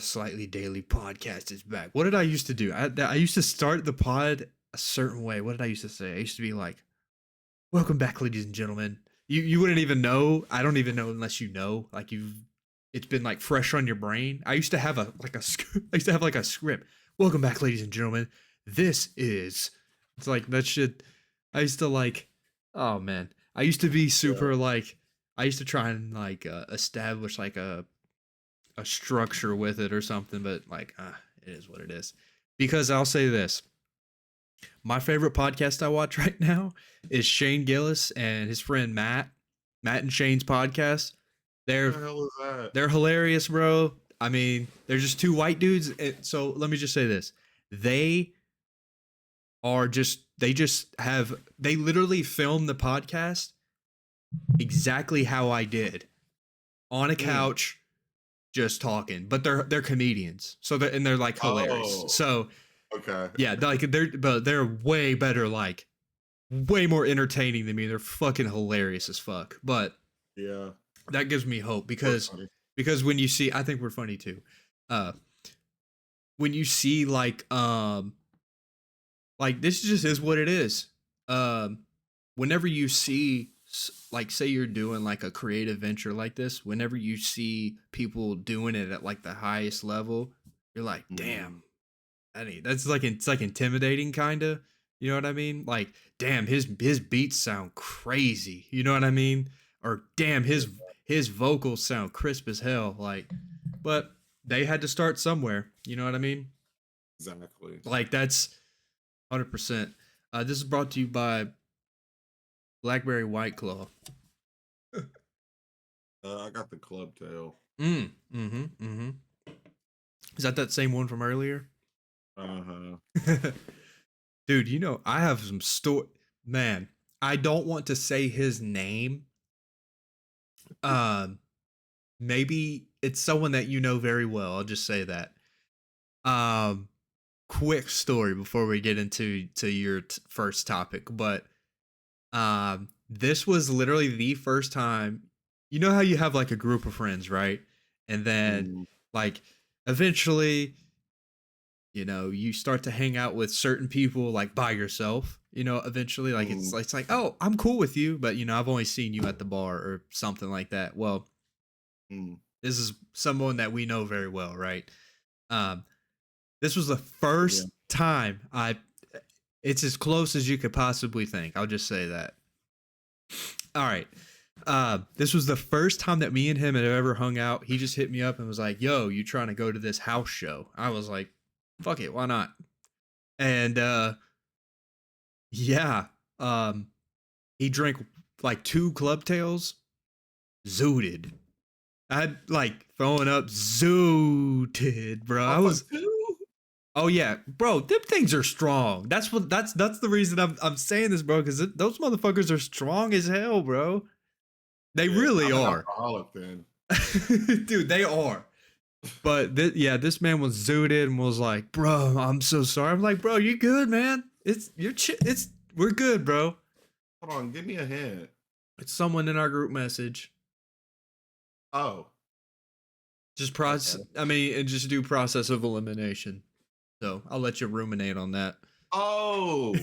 The Slightly Daily Podcast is back. What did I used to do? I used to start the pod a certain way. What did I used to say? I used to be like, "Welcome back, ladies and gentlemen." You wouldn't even know. I don't even know unless you know. Like you've, it's been like fresh on your brain. I used to have I used to have like a script. Welcome back, ladies and gentlemen. This is. It's like that shit. I used to like. Oh man, I used to be super Yeah. like. I used to try and like establish like a structure with it or something, but like it is what it is. Because I'll say this. My favorite podcast I watch right now is Shane Gillis and his friend Matt. Matt and Shane's podcast. What They're the hell is that? they're hilarious, bro. I mean, they're just two white dudes. So let me just say this. They they literally film the podcast exactly how I did on a Mm. couch just talking, but they're comedians, so they're like hilarious. Oh, So okay. yeah, they're way better, like way more entertaining than me. They're fucking hilarious as fuck. But Yeah, that gives me hope we're because funny. when you see, I think we're funny too. Uh, when you see like this just is what it is. Whenever you see like say you're doing like a creative venture like this, whenever you see people doing it at like the highest level, you're like, Mm. damn, that's like it's like intimidating kind of. You know what I mean? Like, damn, his beats sound crazy. You know what I mean? Or damn, Yeah, his vocals sound crisp as hell. Like, but they had to start somewhere. You know what I mean? exactly. Like that's 100%. This is brought to you by Blackberry White Claw. I got the club tail. Mm-hmm. Is that same one from earlier? Uh-huh. Dude, you know, I have some story. Man, I don't want to say his name. Um, maybe it's someone that you know very well. I'll just say that. Um, quick story before we get into your first topic, but this was literally the first time. You know how you have like a group of friends, right? And then Mm. like eventually, you know, you start to hang out with certain people like by yourself. You know, eventually, like Mm. it's like, oh, I'm cool with you, but you know, I've only seen you at the bar or something like that. Well, Mm. this is someone that we know very well, right? Um, this was the Yeah. first time I. It's as close as you could possibly think. I'll just say that. All right. This was the first time that me and him had ever hung out. He just hit me up and was like, "Yo, you trying to go to this house show?" I was like, "Fuck it, why not?" And yeah, um, he drank like two club tails, zooted. I had like throwing up, zooted, bro. I Off of was, two? oh yeah, bro. Them things are strong. That's the reason I'm saying this, bro. Because those motherfuckers are strong as hell, bro. They Yeah, really I'm an are. alcoholic then. Dude, they are. But yeah, this man was zooted and was like, "Bro, I'm so sorry." I'm like, "Bro, you good, man? It's we're good, bro." Hold on, give me a hint. It's someone in our group message. Oh, Just okay. process. I mean, and just do process of elimination. So I'll let you ruminate on that. Oh,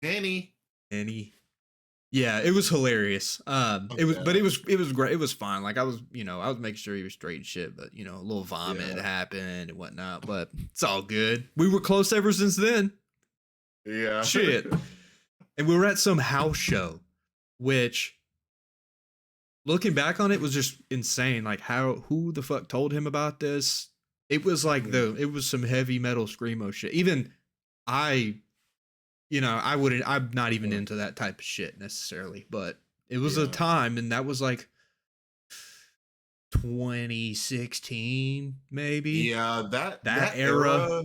Henny. Any. Yeah, it was hilarious. Okay. It was great. It was fine. Like I was, you know, I was making sure he was straight and shit, but you know, a little vomit Yeah. happened and whatnot. But it's all good. We were close ever since then. Yeah. Shit. And we were at some house show, which looking back on it was just insane. Like who the fuck told him about this? It was like Mm. it was some heavy metal screamo shit. Even I, you know, I'm not even Yeah. into that type of shit necessarily, but it was a Yeah. time, and that was like 2016 maybe, Yeah, that that that era. era,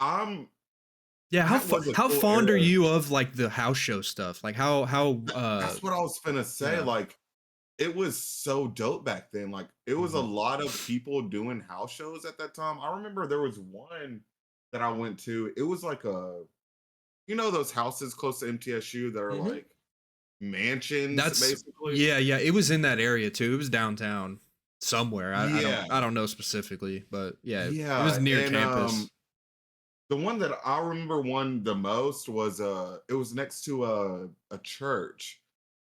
I'm Yeah, that was a how cool fond are era. you of like the house show stuff? Like how That's what I was finna say. yeah. Like, it was so dope back then. Like, it was a Mhm. lot of people doing house shows at that time. I remember there was one that I went to. It was like those houses close to MTSU that are Mhm. like mansions, That's basically. yeah, yeah, it was in that area too. It was downtown. somewhere. Yeah, I don't know specifically, but yeah, it was yeah, near and campus. the one that I remember one the most was it was next to a church,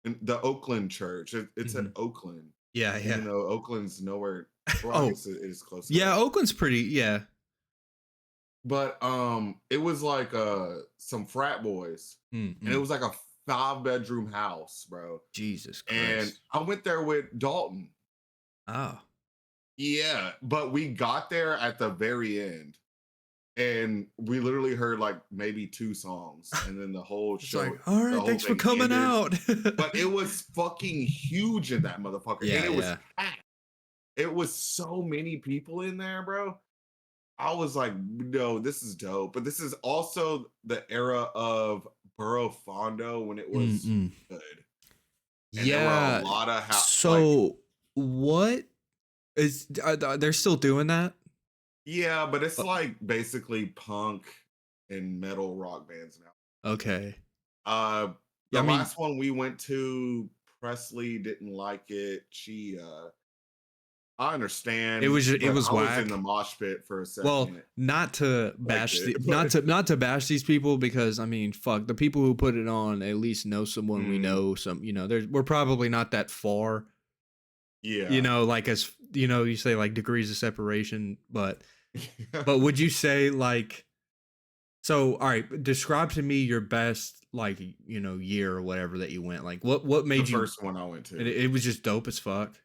in the Oakland church. It's at Hmm. Oakland, Yeah, even yeah. though Oakland's nowhere. Well, I Oh, guess it is close yeah. enough. Oakland's pretty. Yeah. But it was like some frat boys, and it Mm-mm. was like a 5 bedroom house, bro. Jesus And Christ. I went there with Dalton. Oh, Yeah, but we got there at the very end, and we literally heard like maybe 2 songs, and then it's like, the alright, whole thanks for thing coming ended. out. But it was fucking huge in that motherfucker, and Yeah, it was yeah. packed. It was so many people in there, bro. I was like, no, this is dope. But this is also the era of Burrow Fondo when it was Mm-mm. good. And there were a Yeah. lot of like, So what is they're still doing that? yeah, but it's Uh, like basically punk and metal rock bands now. okay. The I mean, last one we went to, Presley didn't like it. I understand, it but was I was in the whack. mosh pit for a Well, second. not to Liked bash it, the but not to bash these people because I mean, fuck, the people who put it on at least know someone we mm, know. Some, you know, there's we're probably not that far. You yeah. know, like as you know, you say like degrees of separation, but would you say like so? All right, describe to me your best like you know year or whatever that you went. Like what The made you? first one I went It, to. it was just dope as fuck.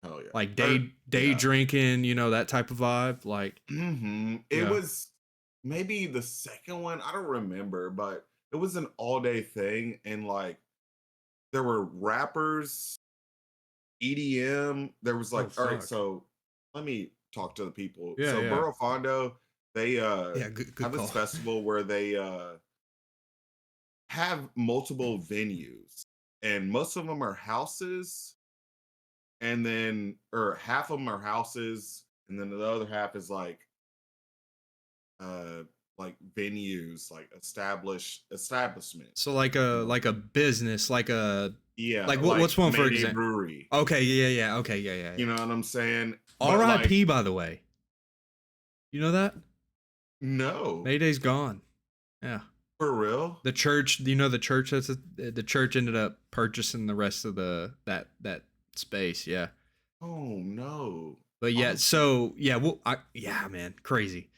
Hell yeah. Like Or day yeah. drinking, you know that type of vibe. Like It yeah. was maybe the second one. I don't remember, but it was an all-day thing, and like there were rappers, EDM. There was Oh like, all right, fuck. so let me talk to the people. Yeah, So yeah. Burro Fondo, they Yeah, good have this call. festival where they have multiple venues, and most of them are houses, and then or half of them are houses, and then the other half is uh venues, like established establishments, So you know. like a business, Yeah, like like what's one for Mayday example? Brewery. Okay, yeah, yeah, okay, yeah, yeah, You yeah. know what I'm saying? But like, R.I.P. By the way, you know that no, Mayday's gone. Yeah, for real? the church. You know the church the church ended up purchasing the rest of that space. Yeah, Oh no. but yeah, I'm so yeah, well, yeah, man, crazy.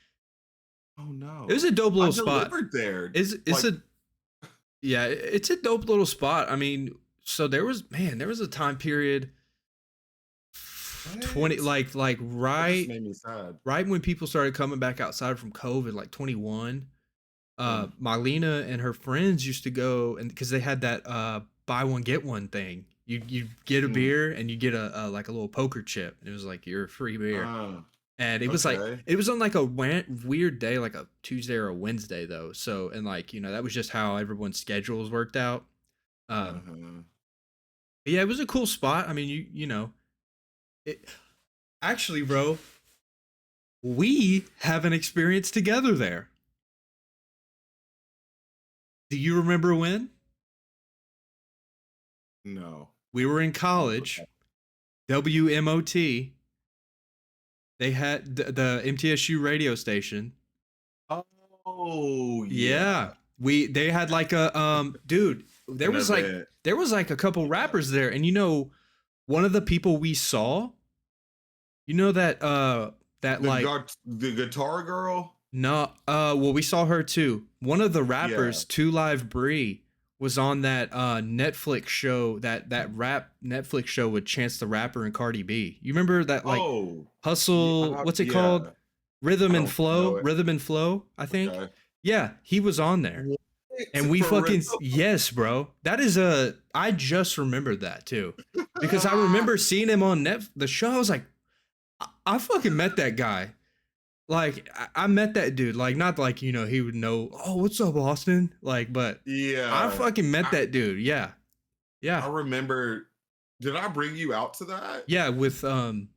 oh It was no. a dope I little spot. delivered there. It's Like, a yeah, it's a dope little spot. I mean, so there was a time period 20 what? That just made me sad. right when people started coming back outside from COVID, like 21, Uh, Marlena and her friends used to go and because they had that buy one get one thing. You get a mm, beer and you get a like a little poker chip. And it was like your free beer. uh, And it was like okay. it was on like a weird day, like a Tuesday or a Wednesday though. So and like you know that was just how everyone's schedules worked out. Um, Uh-huh. but yeah, it was a cool spot. I mean, you know, it, actually, bro, we have an experience together there. Do you remember when No. we were in college? Okay. WMOT. They had the MTSU radio station. Oh Yeah, yeah. we they had like a dude. An event. There was like a couple Yeah. rappers there, and you know, one of the people we saw. You know that that like The guitar girl? no well we saw her too. One of the Yeah. rappers, Two Live Bree, was on that Netflix show that rap Netflix show with Chance the Rapper and Cardi B. You remember that like Oh, hustle? What's it called? yeah. I don't know it. Rhythm and Flow. I think. Okay. Yeah, he was on there, What? and we For real? fucking yes, bro. That is a. I just remembered that too, because I remember seeing him on the show. I was like, I fucking met that guy. Like I met that dude. Like not like you know he would know. Oh, what's up, Austin? Like, but I Yeah. fucking met I that dude. Yeah, yeah, I remember, did I bring you out to that? yeah. With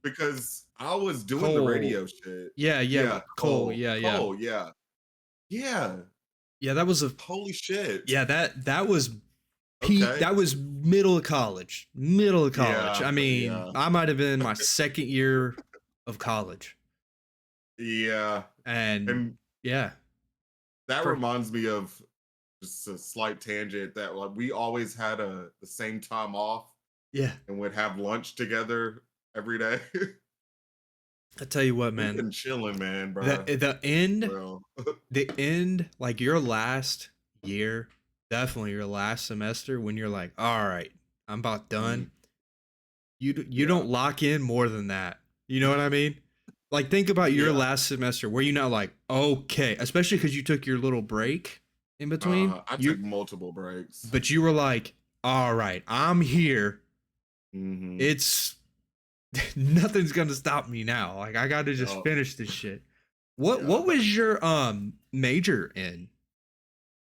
Because I was doing the Cole. radio shit. Yeah, yeah. Yeah, Cole. Cole. Yeah, yeah, Cole, yeah. Yeah. yeah. That was a Holy shit. yeah. That was Okay. That was middle of college. Middle of college. Yeah. I mean, Yeah. I might have been in my second year of college. Yeah. And And yeah. that For reminds me of just a slight tangent that like we always had the same time off yeah. and would have lunch together every day. I tell you what, We've man. been chilling, man, The bro. the end Well, the end, like your last year, definitely your last semester when you're like, all right, I'm about done. mm, You yeah. don't lock in more than that. You know what I mean? Like think about your Yeah. last semester where you now like, okay, especially because you took your little break in between. I took You multiple breaks. but you were like, all right, I'm here. Hmm. It's nothing's gonna stop me now. Like I gotta just Yeah. finish this shit. Yeah. What was your major in?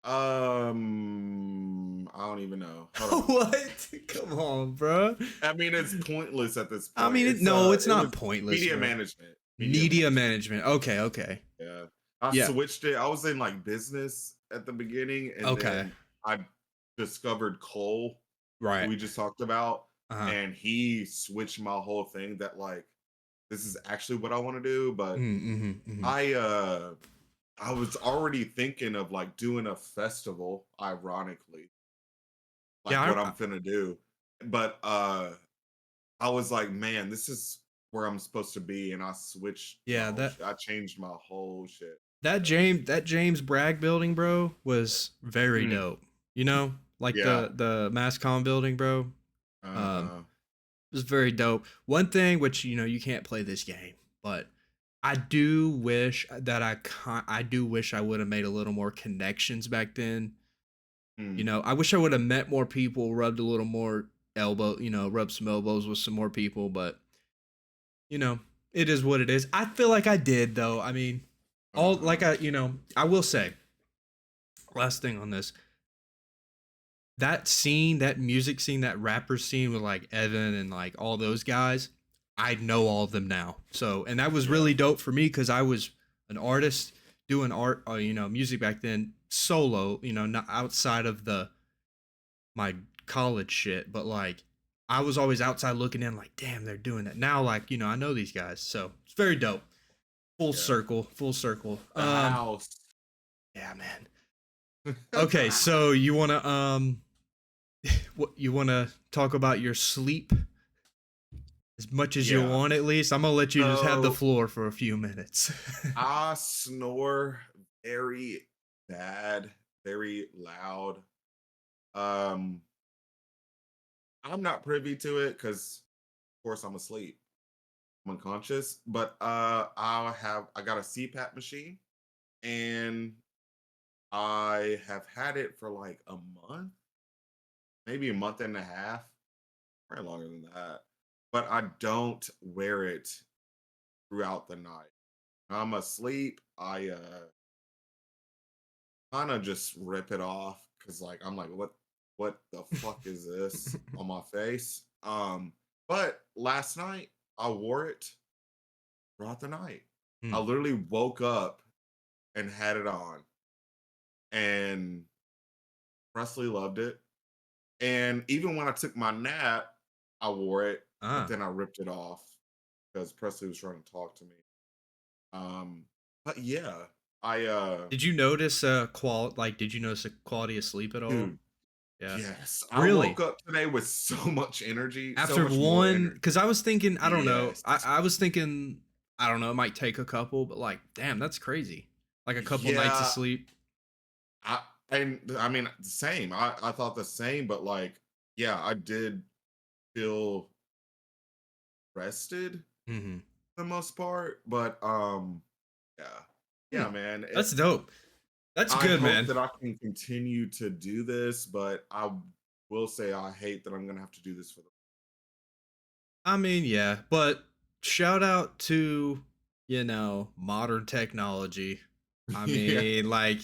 I don't even know. Hold on. What? Come on, bro. I mean, it's pointless at this I point. mean, no, it's It was not pointless, media bro. management. Media Media management. management. Okay, okay. Yeah. I Yeah. switched it. I was in like business at the beginning, and Okay. then I discovered Cole, who Right. we just talked about, Uh-huh. and he switched my whole thing that like this is actually what I want to do. But Mm-hmm, mm-hmm. I was already thinking of like doing a festival, ironically, like Yeah, what I'm finna do. But I was like, man, this is where I'm supposed to be, and I switched my yeah, whole shit. I changed my whole shit. that James Bragg building, bro, was very Mm, dope. You know, like yeah. the MassCom building, bro. Um, Uh-huh. it was very dope. One thing which you can't play this game, but I do wish that I do wish I would have made a little more connections back then. Mm, I wish I would have met more people, rubbed a little more rubbed some elbows with some more people, but you know, it is what it is. I feel like I did though. I mean, all like uh-huh. I will say, last thing on this, that scene, that music scene, that rapper scene with like Evan and like all those guys, I know all of them now. So, and that was Yeah. really dope for me because I was an artist doing art, music back then, solo, not outside of my college shit, but like I was always outside looking in, like, damn, they're doing that now. Like, I know these guys, so it's very dope. Full Yeah. circle, full circle. The house. Yeah, man. Okay, so you wanna what you wanna talk about your sleep as much as you Yeah. want? At least I'm gonna let you just have the So floor for a few minutes. I snore very bad, very loud. Um, I'm not privy to it because, of course, I'm asleep. I'm unconscious. But I got a CPAP machine, and I have had it for like a month, maybe a month and a half, probably longer than that. But I don't wear it throughout the night. I'm asleep. I kind of just rip it off because like I'm like, what the fuck is this on my face? But last night I wore it throughout the night. I Hmm. literally woke up and had it on, and Presley loved it. And even when I took my nap, I wore it, but Ah. then I ripped it off because Presley was trying to talk to me. Um, but yeah, I Did you notice did you notice a quality of sleep at all? dude, Yeah. yes, I woke Really? up today with so much energy, so After much more one, energy. because I was thinking, I don't know. Yes. I was thinking, I don't know, it might take a couple, but like, damn, that's crazy. Like a couple nights of Yeah, sleep. I and I mean same. I thought the same, but like, yeah, I did feel rested Hmm. for the most part. But yeah. Hmm. Yeah, man. That's dope. That's I good, hope man. that I can continue to do this, but I will say I hate that I'm gonna have to do this for the I mean, yeah, but shout out to, modern technology. I yeah, mean, like,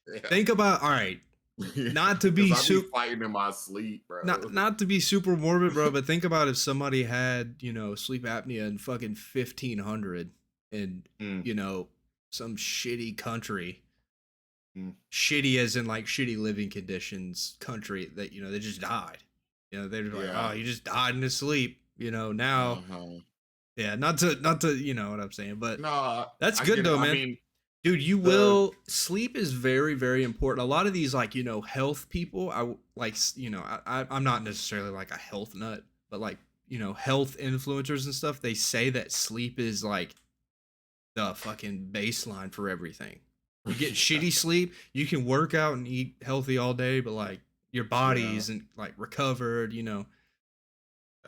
yeah. think about, all right, not to Because be I be super, fighting in my sleep, bro. not to be super morbid, bro, but think about if somebody had, sleep apnea in fucking 1500 in, Mm, you know, some shitty country. Mm, shitty as in like shitty living conditions country that they just died. They're like, yeah. oh, you just died in his sleep. Now, Uh-huh. yeah, not to you know what I'm saying, but No, that's I good get it. though, I man. mean, Dude, you the will sleep is very, very important. A lot of these like health people, I'm not necessarily like a health nut, but like health influencers and stuff, they say that sleep is like the fucking baseline for everything. You get yeah, shitty sleep, you can work out and eat healthy all day, but like your body yeah. isn't like recovered, Uh,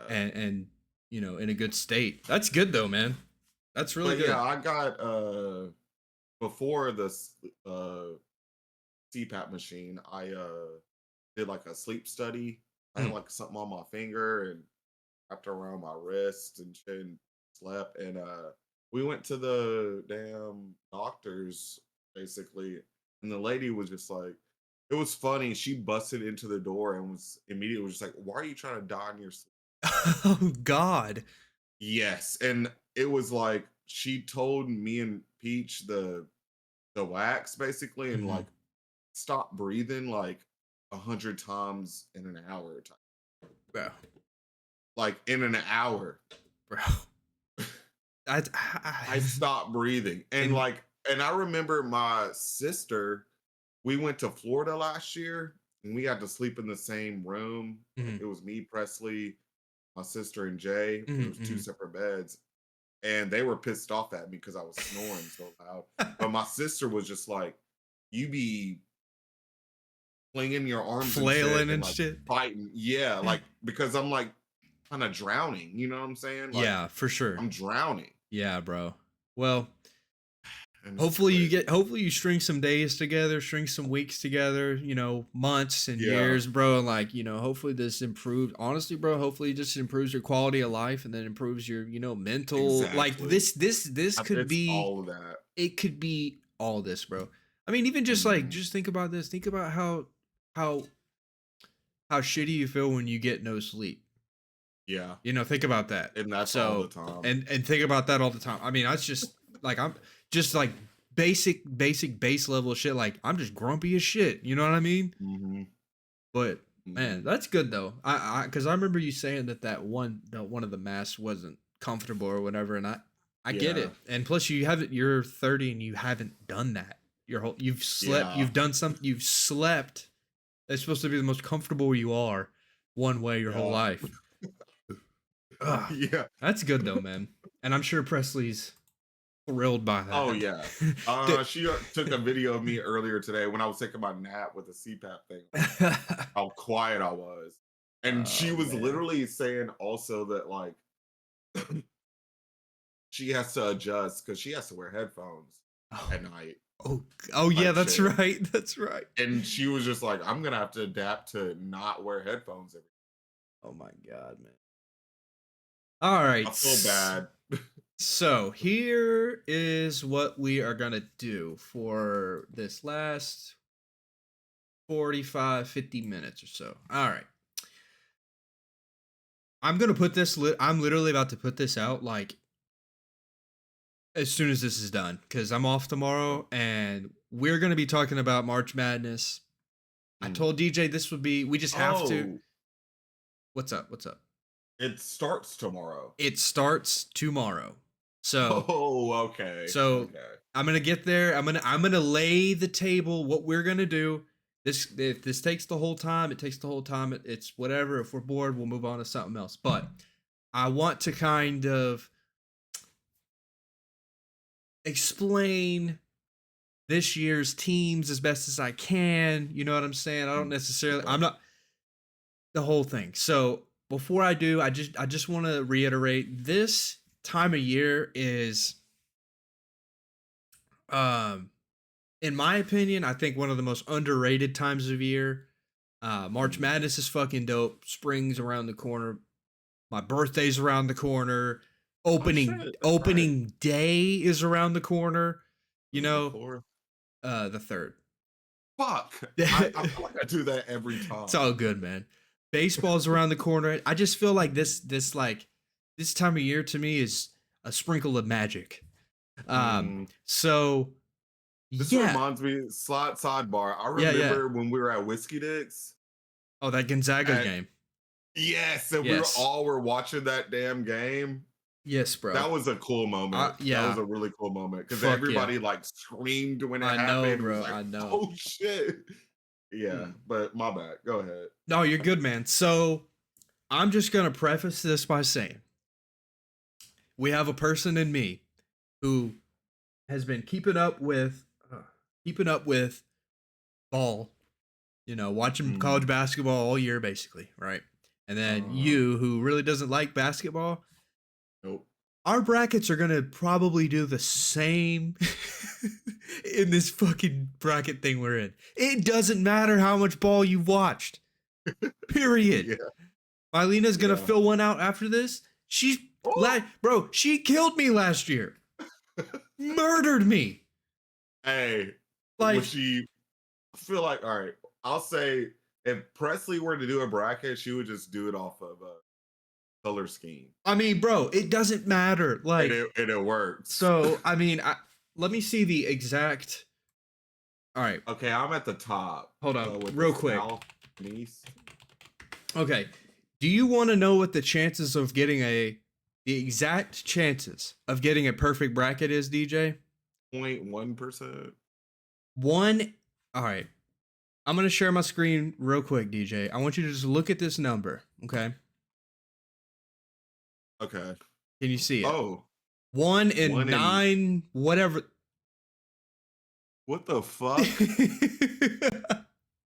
and in a good state. That's good though, man. That's really but yeah, good. I got before this CPAP machine, I did like a sleep study. I had Mm, like something on my finger and wrapped around my wrist and shit and slept. And we went to the damn doctors basically, and the lady was just like, it was funny. She busted into the door and was immediately was just like, "Why are you trying to die in your sleep?" oh God. Yes, and it was like she told me and Peach the wax basically, and Mhm. like stop breathing like 100 times in an hour, Bro, like in an hour. bro. I I stopped breathing. And and like, and I remember my sister, we went to Florida last year and we had to sleep in the same room. Like mhm, it was me, Presley, my sister, and Jay. It mhm, was two mhm. separate beds. And they were pissed off at me because I was snoring so loud. But my sister was just like, you be flinging your arms and shit Flailing and and like shit. fighting. Yeah, like because I'm like kind of drowning. You know what I'm saying? Like Yeah, for sure. I'm drowning. Yeah, bro. Well, And it's hopefully crazy. hopefully you string some days together, string some weeks together, months and Yeah, years, bro, and like, hopefully this improves. Honestly, bro, hopefully it just improves your quality of life and then improves your, mental. Like exactly. this could It's be all of that. it could be all this, bro. I mean, even just like Mhm. just think about this. Think about how how shitty you feel when you get no sleep. Yeah, Think about that. and that's all the So, time. and think about that all the time. I mean, that's just like I'm just like basic base level shit. Like I'm just grumpy as shit. You know what I mean? Mhm, But man, mhm. that's good though. Because I remember you saying that one of the masks wasn't comfortable or whatever, and I get Yeah, it. And plus, you're 30 and you haven't done that. yeah, you've done something, you've slept. It's supposed to be the most comfortable you are one way your whole yeah, life. Ugh, yeah. that's good though, man. And I'm sure Presley's thrilled by Oh, that. yeah. The- She took a video of me earlier today when I was taking my nap with the CPAP thing, how quiet I was. And she oh was man. literally saying also that, like, she has to adjust because she has to wear headphones Oh, at night oh, oh yeah, type that's shit. right. That's right. And she was just like, "I'm gonna have to adapt to not wear headphones every." Oh my god, man. All right. I feel bad. So here is what we are gonna do for this last 45, 50 minutes or so. All right. I'm literally about to put this out like as soon as this is done because I'm off tomorrow and we're gonna be talking about March Madness. I Mm. told DJ this would be we just have to. Oh, What's up? What's up? it starts tomorrow. It starts tomorrow. So Oh, okay, so okay. I'm gonna get there. I'm gonna lay the table. What we're gonna do. If this takes the whole time, it takes the whole time. It's whatever. If we're bored, we'll move on to something else. But I want to kind of explain this year's teams as best as I can. You know what I'm saying? I don't Mm, necessarily. okay. I'm not the whole thing. So before I do, I just want to reiterate this time of year is um in my opinion, I think one of the most underrated times of year. March Mm. Madness is fucking dope. Spring's around the corner. My birthday's around the corner. Oh Opening shit, that's right. opening day is around the corner. You Was it the know, 4th? the third. Fuck. I feel like I do that every It's time. all good, man. Baseball's around the corner. I just feel like this time of year to me is a sprinkle of magic. Mm, So This Yeah. reminds me, sidebar. I Yeah, yeah. remember when we were at Whiskey Dicks, Oh, that Gonzaga and game. yes, and Yes. were watching that damn game. Yes, That bro. was a cool moment. That was Yeah. a really cool moment because Fuck yeah. everybody like screamed when it I know, happened. It was bro. like, I know. oh shit. Yeah, Mm. but my bad. Go ahead. No, you're good, man. So I'm just gonna preface this by saying we have a person in me who has been keeping up with ball, watching college Mhm. basketball all year basically, right? And then Uh, you who really doesn't like basketball, nope. our brackets are going to probably do the same in this fucking bracket thing we're in. It doesn't matter how much ball you've watched. Period. Yeah, Mylina's going to yeah. fill one out after this. Oh! Bro, she killed me last year. Murdered me. Hey, was Like, she? I feel like all right. I'll say if Presley were to do a bracket, she would just do it off of a color scheme, I mean, bro, it doesn't matter. and Like, it works. so, I mean, let me see the exact. All right, Okay, I'm at the top hold on, with the real quick. South and East. Okay, do you want to know what the chances of getting the exact chances of getting a perfect bracket is, DJ? 0.1%. One. All right, I'm gonna share my screen real quick, DJ. I want you to just look at this number. Okay, Okay. can you see it? Oh, 1 in one in 9, whatever. what the fuck?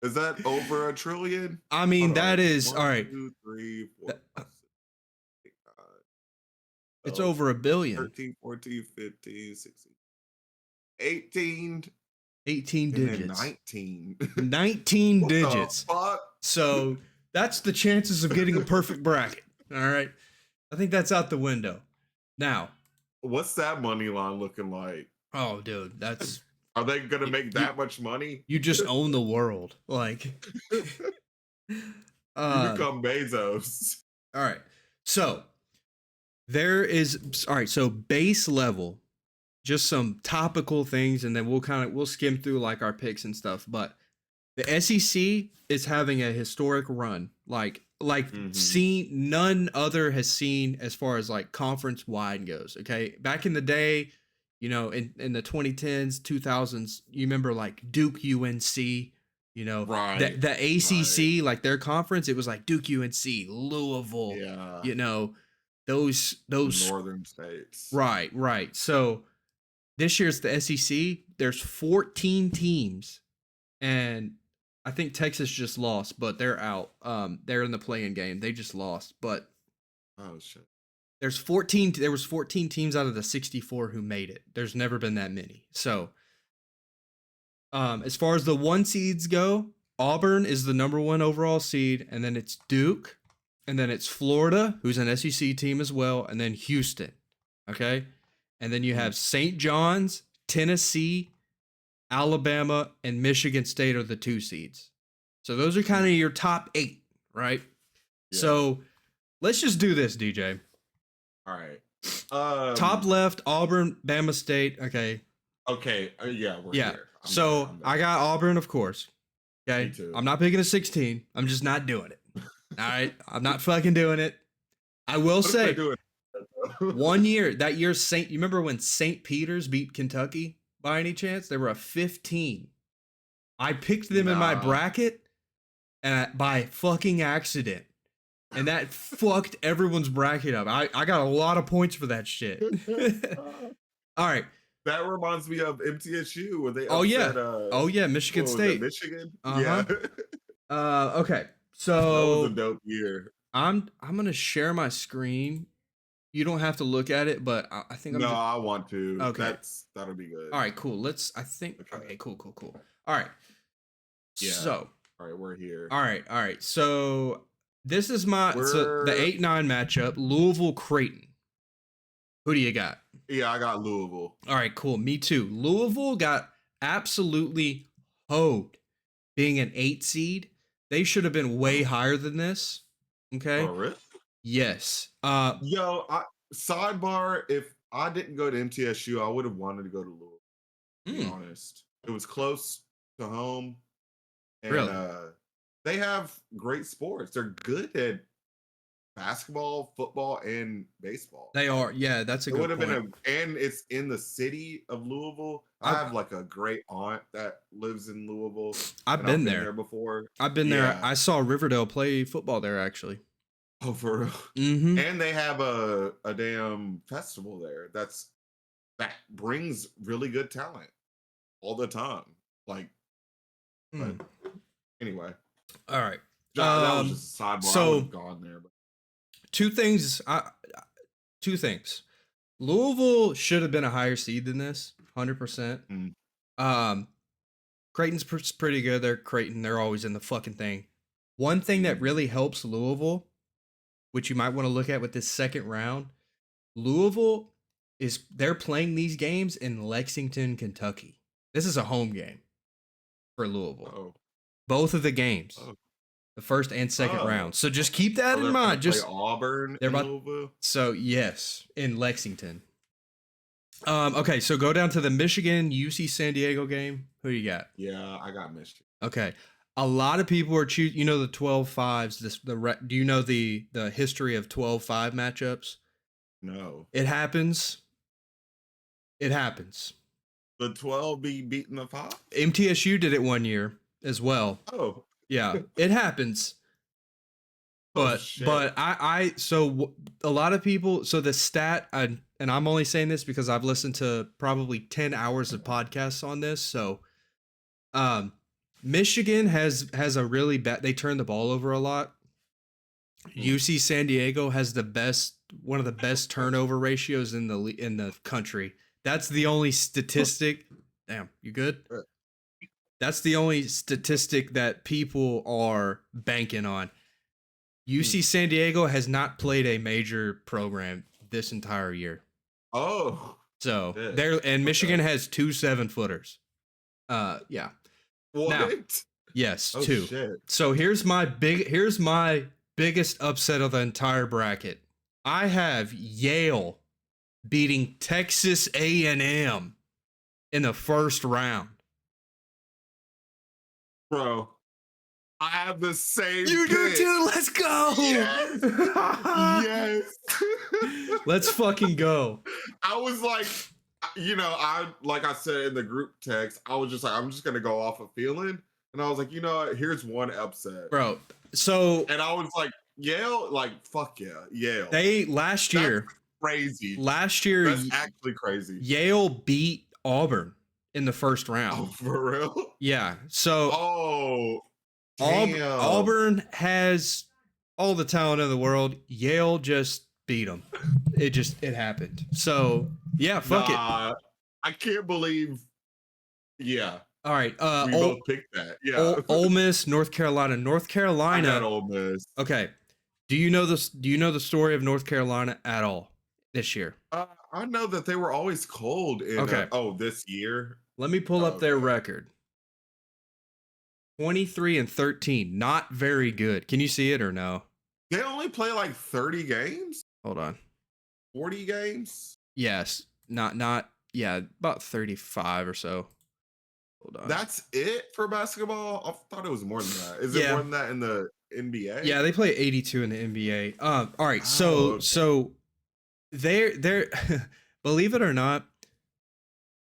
Is that over a trillion? I mean, Hold that on. is all One, right. 2, 3, 4, 5, 6, 8, 9, It's 12, over a billion. 13, 14, 15, 16, 18, 18 and then digits. 19. 19 What the digits. fuck? So that's the chances of getting a perfect bracket. All right. I think that's out the window. Now, What's that money line looking like? oh, dude, that's Are they gonna you, make you, that much money? you just own the world. Like, You uh, become Bezos. all right. So there is, all right. So base level, just some topical things, and then we'll skim through like our picks and stuff. But the SEC is having a historic run, like Hmm. seen none other has seen as far as like conference wide goes. Okay, back in the day, in the 2010s, 2000s, you remember like Duke UNC. Right. The Right. ACC, like their conference, it was like Duke UNC, Louisville. Yeah. You know, those The those northern states. right. So this year's the SEC. There's 14 teams, and I think Texas just lost, but they're out. They're in the playing game. They just lost, but Oh shit. there's 14. There was 14 teams out of the 64 who made it. There's never been that many. So, as far as the one seeds go, Auburn is the number one overall seed, and then it's Duke, and then it's Florida, who's an SEC team as well, and then Houston. Okay, and then you Mm. have St. John's, Tennessee, Alabama, and Michigan State are the 2 seeds. So those are kind of your top 8, right? Yeah. So let's just do this, DJ. All right. Top left, Auburn, Bama State. Okay. Okay. Yeah, we're Yeah. here. I'm So there. I'm I got Auburn, of course. Okay. Me too. I'm not picking a 16. I'm just not doing it. All right. I'm not fucking doing it. I will What if they say, do it? one year, that year, you remember when St. Peter's beat Kentucky by any chance? They were a 15. I picked them in my Nah. bracket by fucking accident. And that fucked everyone's bracket up. I got a lot of points for that shit. All right. That reminds me of MTSU where they Oh yeah. upset, Oh yeah, Michigan what was it, State. Michigan? Uh-huh. Yeah. Okay. That was a So dope year. I'm gonna share my screen. You don't have to look at it, but I think I'm No, just I want to. okay. That'll be good. All right, cool. I think Okay. okay, cool. All right. Yeah. So All right, we're here. all right. So this is the We're 8-9 matchup, Louisville Creighton. Who do you got? Yeah, I got Louisville. All right, cool. Me too. Louisville got absolutely hoed being an 8 seed. They should have been way higher than this. Okay? Oh, really? Yes. Yo, sidebar, if I didn't go to MTSU, I would have wanted to go to Louisville. to be Mm, honest. It was close to home, and really? they have great sports. They're good at basketball, football, and baseball. They Like are. Yeah, that's a it would good have been point. and it's in the city of Louisville. I I've have like a great aunt that lives in Louisville, I've and I've been been there there. before. I've been there. Yeah. I saw Riverdale play football there actually. Oh, for real. Mm-hmm. And they have a damn festival there that brings really good talent all the time. Like, but Mm. anyway, All right. that was just a sidebar. I would have So gone there, but two things. Two things. Louisville should have been a higher seed than this, 100%. mm, Um, Creighton's pretty good. They're Creighton. They're always in the fucking thing. One thing that mm, really helps Louisville, which you might want to look at with this second round, Louisville they're playing these games in Lexington, Kentucky. This is a home game for Louisville. oh, Both of the games, oh, the first and second oh. round. So just keep that So in they're gonna mind. play Just Auburn they're in about Louisville. so yes, in Lexington. Okay, so go down to the Michigan UC San Diego game. Who you got? Yeah, I got Michigan. Okay. A lot of people are choosing, you know, the 12-5s. Do you know the history of 12-5 matchups? No, It happens. It happens. the 12 be beating the 5. MTSU did it one year as well. Oh, Yeah, it happens. oh But shit. a lot of people, so the stat, and I'm only saying this because I've listened to probably 10 hours of podcasts on this. So um Michigan has a really bad, they turn the ball over a lot. UC San Diego has one of the best turnover ratios in the country. That's the only statistic. Damn, you good? That's the only statistic that people are banking on. UC San Diego has not played a major program this entire year. Oh, So shit. and Michigan Okay. has 2 7-footers. Yeah. What? Now, yes, Oh two. shit. So here's my biggest upset of the entire bracket. I have Yale beating Texas A&M in the first round. Bro, I have the same You do pick. too. Let's go. Yes. Yes. Let's fucking go. I was like, like I said in the group text, I was just like, I'm just gonna go off a feeling. And I was like, you know what? Here's one upset. Bro, so And I was like, Yale, like, fuck yeah, Yale. last That's year, crazy. That's actually crazy. Yale beat Auburn in the first round. Oh, for real? Yeah. So Oh, damn. Auburn has all the talent in the world. Yale just beat them. It happened. So yeah, fuck it. I can't believe. Yeah, All right. we both picked that. Yeah, Ole Miss, North Carolina. North I Carolina. got Ole Miss. Okay. Do you know this? Do you know the story of North Carolina at all this year? I know that they were always cold in. Okay. This year. Let me pull up their Okay. record. 23-13. Not very good. Can you see it or no? They only play like 30 games, Hold on. 40 games. Yes. Not yeah, about 35 or so. Hold on. That's it for basketball. I thought it was more than that. Is it Yeah. more than that in the NBA? Yeah, they play 82 in the NBA. All right. Oh, okay. So they're believe it or not,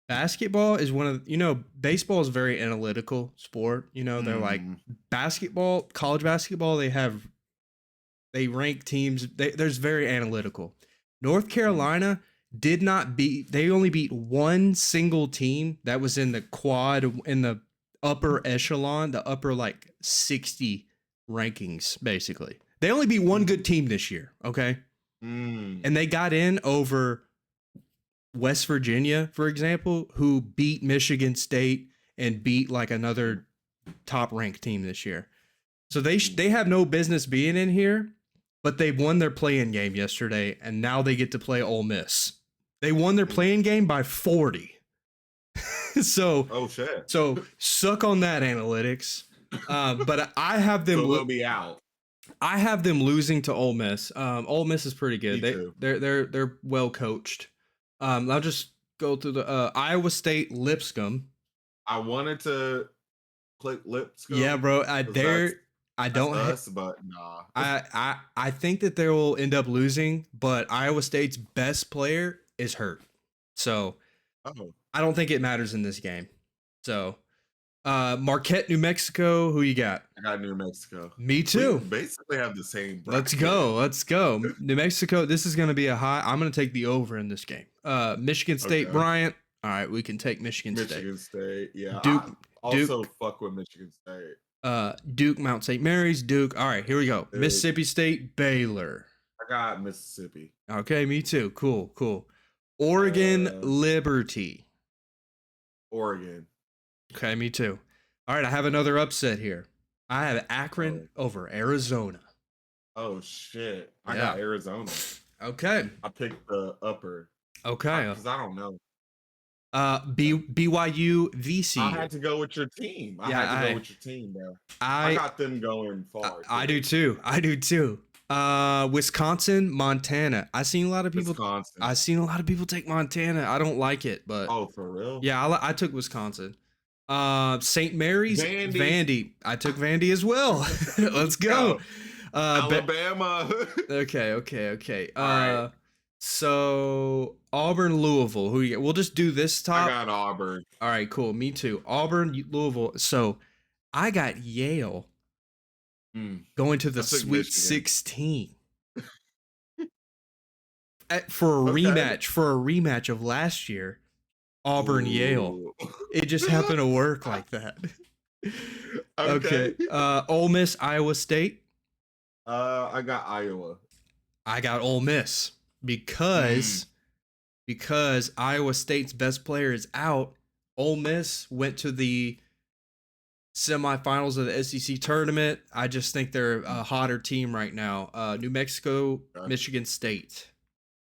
basketball is one of, baseball is a very analytical sport. They're like Mm, basketball, college basketball, they rank teams. There's very analytical. North Carolina they only beat one single team that was in the quad, in the upper echelon, the upper like 60 rankings, basically. They only beat one good team this year, okay? mm. And they got in over West Virginia, for example, who beat Michigan State and beat like another top ranked team this year. So they have no business being in here, but they won their play-in game yesterday, and now they get to play Ole Miss. They won their play-in game by 40. So Oh shit. suck on that, analytics. But I have them. So they'll be out. I have them losing to Ole Miss. Ole Miss is pretty good. Me too. They're well coached. I'll just go through the Iowa State Lipscomb. I wanted to click Lipscomb. Yeah, bro. 'cause I that's don't. us, but nah. I think that they will end up losing, but Iowa State's best player is hurt, so Oh, I don't think it matters in this game. So, Marquette, New Mexico. Who you got? I got New Mexico. Me We too. basically have the same. Let's bracket. go. Let's go. New Mexico. This is going to be a high. I'm going to take the over in this game. Michigan State, Okay. Bryant. All right, we can take Michigan State. Michigan State. Yeah. Duke- I also fuck with Michigan State. Duke, Mount St. Mary's, Duke. All right, here we go. Duke. Mississippi State, Baylor. I got Mississippi. Okay, me too. Cool. Oregon, Liberty. Oregon. Okay, me too. All right, I have another upset here. I have Akron over Arizona. Oh shit! I Yeah. got Arizona. Okay. I picked the upper Okay. because I don't know. BYU, I VCU. had to go with your team. I Yeah, had to I- go with your team, bro. I I got them going far. I do too. Wisconsin, Montana. I seen a lot of people. Wisconsin. I seen a lot of people take Montana. I don't like it, but Oh, for real? yeah, I took Wisconsin. St. Mary's, Vandy. Vandy. I took Vandy as well. Let's go. Alabama. Okay. All right. So Auburn, Louisville. Who you get? We'll just do this I top. got Auburn. All right, cool. Me too. Auburn, Louisville. So I got Yale going to the I took Sweet Michigan. 16 for a Okay. rematch of last year. Auburn, Yale. Ooh. It just happened to work like that. Okay. Ole Miss, Iowa State. I got Iowa. I got Ole Miss because Iowa State's best player is out. Ole Miss went to the semifinals of the SEC tournament. I just think they're a hotter team right now. New Mexico, Okay. Michigan State.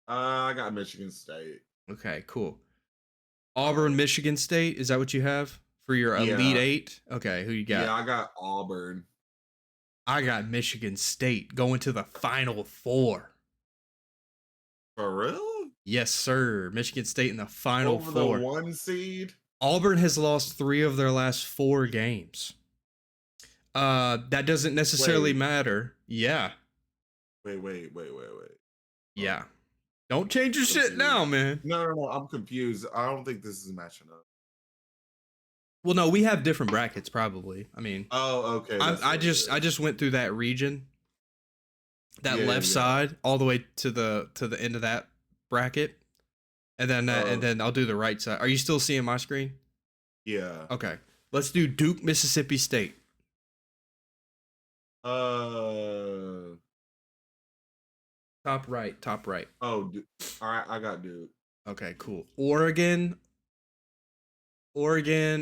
I got Michigan State. Okay, cool. Auburn, Michigan State. Is that what you have for your Elite Yeah. Eight? Okay, who you got? Yeah, I got Auburn. I got Michigan State going to the Final Four. For real? Yes, sir. Michigan State in the Final Over Four. the 1 seed? Auburn has lost 3 of their last 4 games. That doesn't necessarily Wait. matter. Yeah. Wait. Yeah. Don't change your shit now, man. No. I'm confused. I don't think this is matching up. Well, no, we have different brackets probably. I mean, Oh, okay. that's I what it just is. went through that region, that Yeah, left yeah. side, all the way to the end of that bracket, and then I'll do the right side. Are you still seeing my screen? Yeah. Okay, let's do Duke, Mississippi State. Top right. Oh, all right. I got Duke. Okay, cool. Oregon.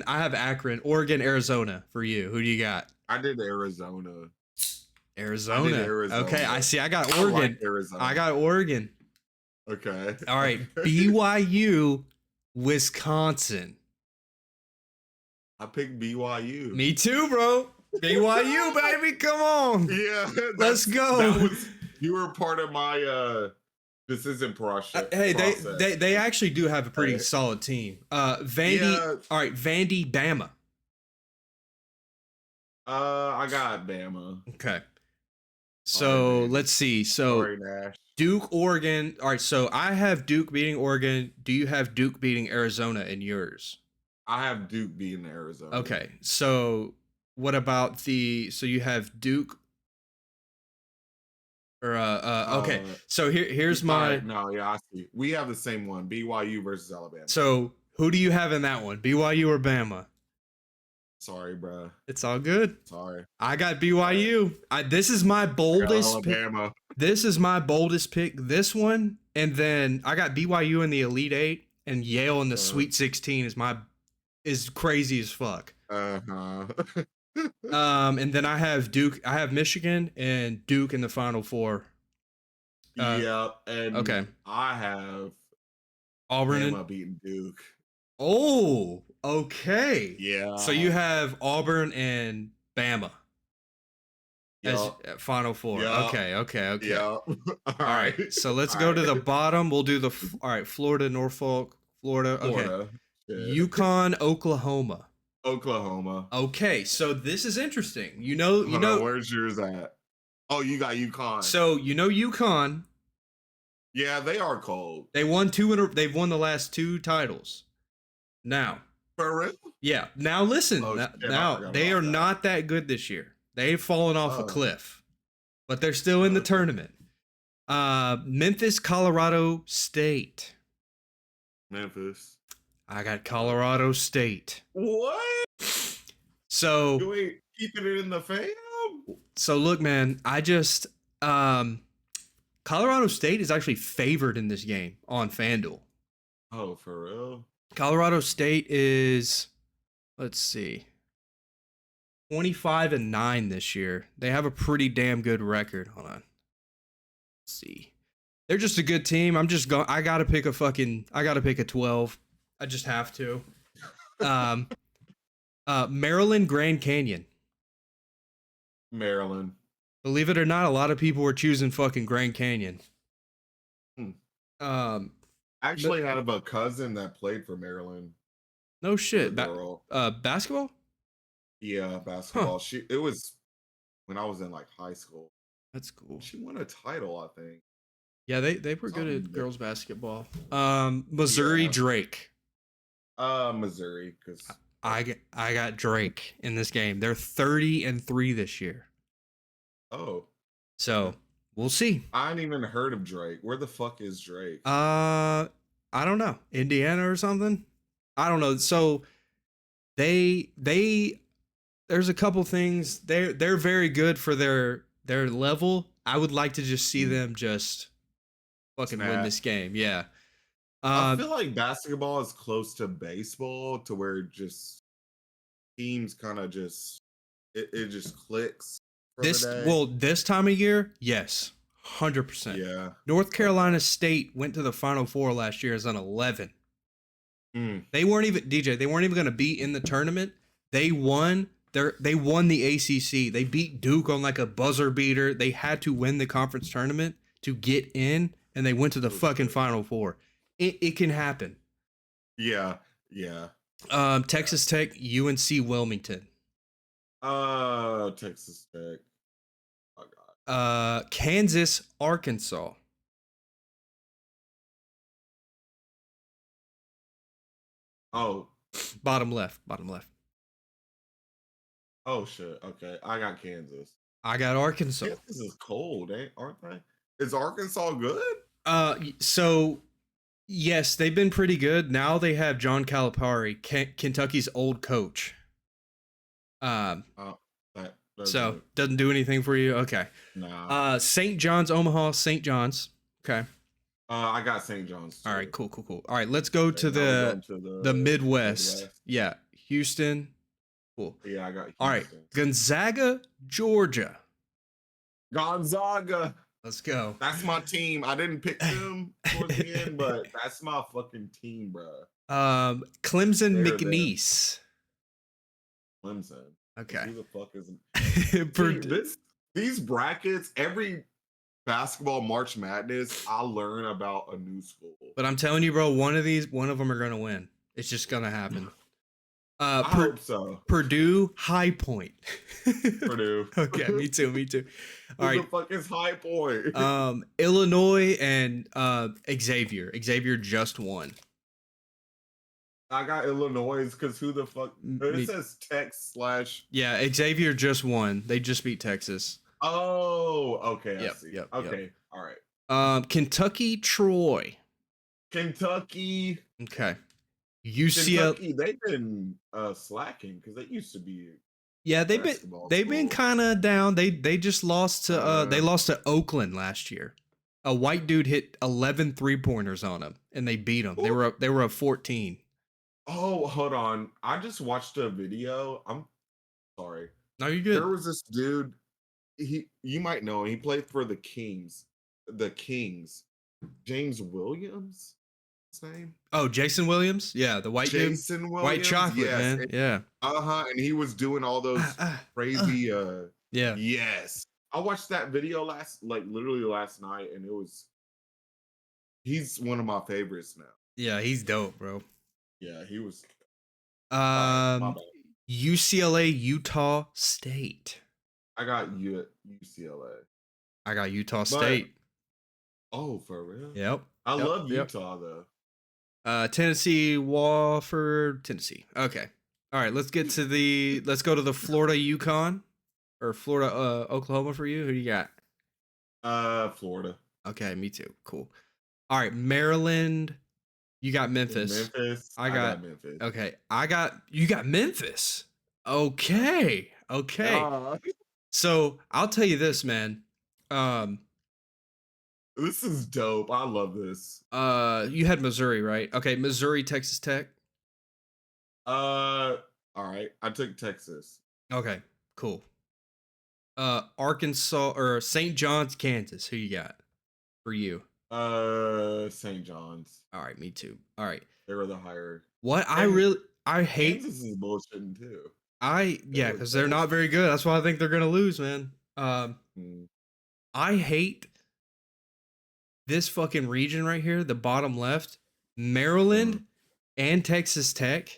I have Akron. Oregon, Arizona for you. Who do you got? I did Arizona. Arizona. Arizona. Okay, I see. I got I Oregon. like Arizona. I got Oregon. Okay. All right, BYU, Wisconsin. I picked BYU. Me too, bro. BYU, baby. Come on. Yeah. Let's go. You were part of my this isn't process. Hey, they actually do have a pretty Hey. solid team. Vandy. Yeah. All right, Vandy, Bama. I got Bama. Okay. So Vandy. let's see. So Sorry, Nash. Duke, Oregon. All right, so I have Duke beating Oregon. Do you have Duke beating Arizona in yours? I have Duke beating Arizona. Okay. So what about so you have Duke or okay. So here's my No, yeah, I see. We have the same one. BYU versus Alabama. So who do you have in that one? BYU or Bama? Sorry, bro. It's all good. Sorry. I got BYU. This is my boldest pick. Alabama. This is my boldest pick. This one, and then I got BYU in the Elite Eight, and Yale in the Sweet 16 is crazy as fuck. Uh-huh. And then I have Duke. I have Michigan and Duke in the Final Four. Yep. And Okay. I have Auburn. Bama beating Duke. Oh, okay. Yeah. So you have Auburn and Bama as Yep. Final Four. Yup. Okay. Yeah. All right. So let's go to the bottom. We'll do all right, Florida, Norfolk, Florida. Okay. Florida. Shit. Yukon, Oklahoma. Oklahoma. Okay, so this is interesting. Hold on, where's yours at? Oh, you got UConn. So Yukon. Yeah, they are cold. They've won the last 2 titles. Now. For real? Yeah. Now listen. Now they are not that good this year. They've fallen off a cliff, but they're still in the tournament. Memphis, Colorado State. Memphis. I got Colorado State. What? So you ain't keeping it in the fam? So look, man, Colorado State is actually favored in this game on FanDuel. Oh, for real? Colorado State is, let's see, 25-9 this year. They have a pretty damn good record. Hold on. Let's see. They're just a good team. I gotta pick a 12. I just have to. Maryland, Grand Canyon. Maryland. Believe it or not, a lot of people were choosing fucking Grand Canyon. I actually had a cousin that played for Maryland. No shit. Basketball? Yeah, basketball. Huh. It was when I was in like high school. That's cool. She won a title, I think. Yeah, they were good at girls basketball. Missouri, Drake. Missouri, because I got Drake in this game. They're 30-3 this year. Oh. So we'll see. I ain't even heard of Drake. Where the fuck is Drake? I don't know. Indiana or something? I don't know. So there's a couple things. They're very good for their level. I would like to just see them just fucking win this game. Yeah. I feel like basketball is close to baseball to where just teams kind of just it just clicks. This time of year, yes, 100%. Yeah. North Carolina State went to the Final Four last year as an 11. They weren't even going to be in the tournament. They won. They won the ACC. They beat Duke on like a buzzer beater. They had to win the conference tournament to get in, and they went to the fucking Final Four. It can happen. Yeah, yeah. Texas Tech, UNC Wilmington. Texas Tech. Oh God. Kansas, Arkansas. Oh. Bottom left. Oh shit. Okay, I got Kansas. I got Arkansas. Kansas is cold, aren't they? Is Arkansas good? So yes, they've been pretty good. Now they have John Calipari, Kentucky's old coach. So doesn't do anything for you. Okay. Nah. St. John's, Omaha, St. John's. Okay. I got St. John's too. All right, cool. All right, let's go to the Midwest. Yeah, Houston. Cool. Yeah, I got Houston. All right, Gonzaga, Georgia. Gonzaga. Let's go. That's my team. I didn't pick them towards the end, but that's my fucking team, bro. Clemson, McNeese. Clemson. Okay. Who the fuck is these brackets? Every basketball March Madness, I learn about a new school. But I'm telling you, bro, one of them are gonna win. It's just gonna happen. I hope so. Purdue, High Point. Purdue. Okay, me too. All right. Who the fuck is High Point? Illinois and Xavier. Xavier just won. I got Illinois because who the fuck? It says Tex / Yeah, Xavier just won. They just beat Texas. Oh, okay. Yep, I see. Yep, okay, yep. All right. Kentucky, Troy. Kentucky. Okay. UCLA. Kentucky, they've been slacking because they used to be. Yeah, they've been kind of down. They just lost to they lost to Oakland last year. A white dude hit 11 3-pointers on them, and they beat them. Ooh. They were up 14. Oh, hold on. I just watched a video. I'm sorry. No, you're good. There was this dude. You might know him. He played for the Kings. James Williams. His name? Oh, Jason Williams. Yeah, the white dude. Jason Williams. White chocolate, yes. Man. Yeah. And he was doing all those crazy. Yeah. Yes. I watched that video literally last night, and he's one of my favorites now. Yeah, he's dope, bro. Yeah, he was. Sorry, my Um, bad. UCLA, Utah State. I got you at UCLA, I got Utah but State. oh, for real? Yep. I Yep. love Yep. Utah though. Tennessee, Wofford, Tennessee. Okay. All right, let's go to the Florida Yukon or Florida Oklahoma for you. Who do you got? Florida. Okay, me too. Cool. All right, Maryland, you got Memphis. Memphis. I I got got Memphis. okay. You got Memphis. Okay. Okay. Ah, So, I'll tell you this, man. Um this is dope. I love this. you had Missouri, right? Okay, Missouri, Texas Tech. All right. I took Texas. Okay, cool. Arkansas or St. John's, Kansas. Who you got for you? St. John's. All right, me too. All right. They were the higher. What And I hate Kansas is bullshitting too. They yeah, look because they're not very good. That's why I think they're gonna lose, man. Mm, I hate this fucking region right here, the bottom left, Maryland and Texas Tech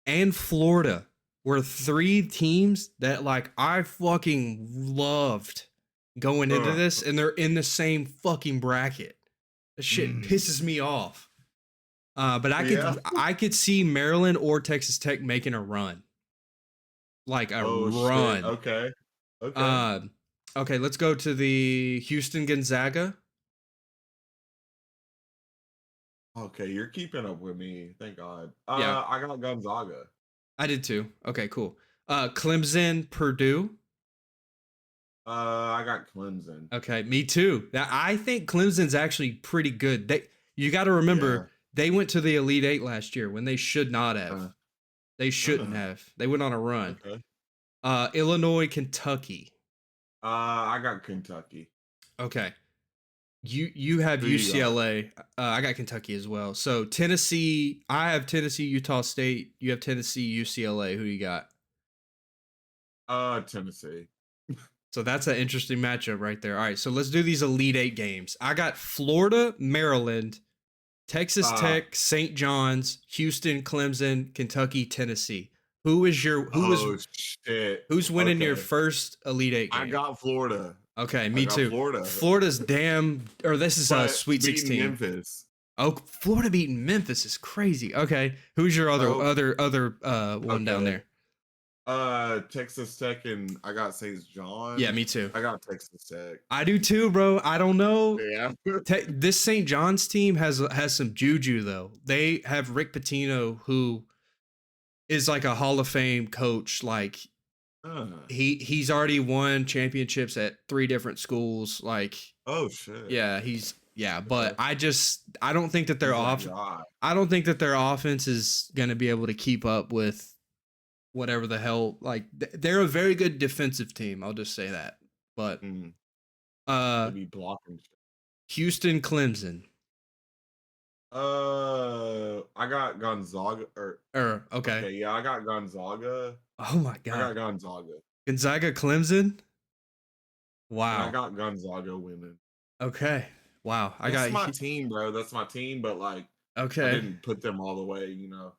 and Florida were three teams that like I fucking loved going into this, and they're in the same fucking bracket. This shit pisses me off. But Yeah. I could see Maryland or Texas Tech making a run. Like a run. Shit. Okay. Okay. Okay, let's go to the Houston Gonzaga. Okay, you're keeping up with me. Thank God. Yeah. I got Gonzaga. I did too. Okay, cool. Clemson, Purdue. I got Clemson. Okay, me too. I think Clemson's actually pretty good. You got to remember they went to the Elite Eight last year when they should not have. They shouldn't have. They went on a run. Okay. Illinois, Kentucky. I got Kentucky. Okay. You have Who you got? UCLA. I got Kentucky as well. So Tennessee, I have Tennessee, Utah State. You have Tennessee, UCLA. Who you got? Tennessee. So that's an interesting matchup right there. All right, so let's do these Elite Eight games. I got Florida, Maryland, Texas Tech, St. John's, Houston, Clemson, Kentucky, Tennessee. Shit. Who's winning your first Elite Eight game? I got Florida. Okay, me too. Florida. Florida's this is a Sweet 16. Memphis. Oh, Florida beating Memphis is crazy. Okay, who's your other one down there? Texas Tech, and I got St. John. Yeah, me too. I got Texas Tech. I do too, bro. I don't know. Yeah. This St. John's team has some juju though. They have Rick Pitino, who is like a Hall of Fame coach. Like he's already won championships at 3 different schools. Like, oh shit. Yeah, but I don't think that I don't think that their offense is going to be able to keep up with whatever the hell. Like they're a very good defensive team. I'll just say that. But be blocking. Houston, Clemson. I got Gonzaga. Okay. Yeah, I got Gonzaga. Oh my god. I got Gonzaga. Gonzaga, Clemson. Wow. I got Gonzaga winning. Okay. Wow. That's my team, bro. That's my team, but like, okay, I didn't put them all the way, you know.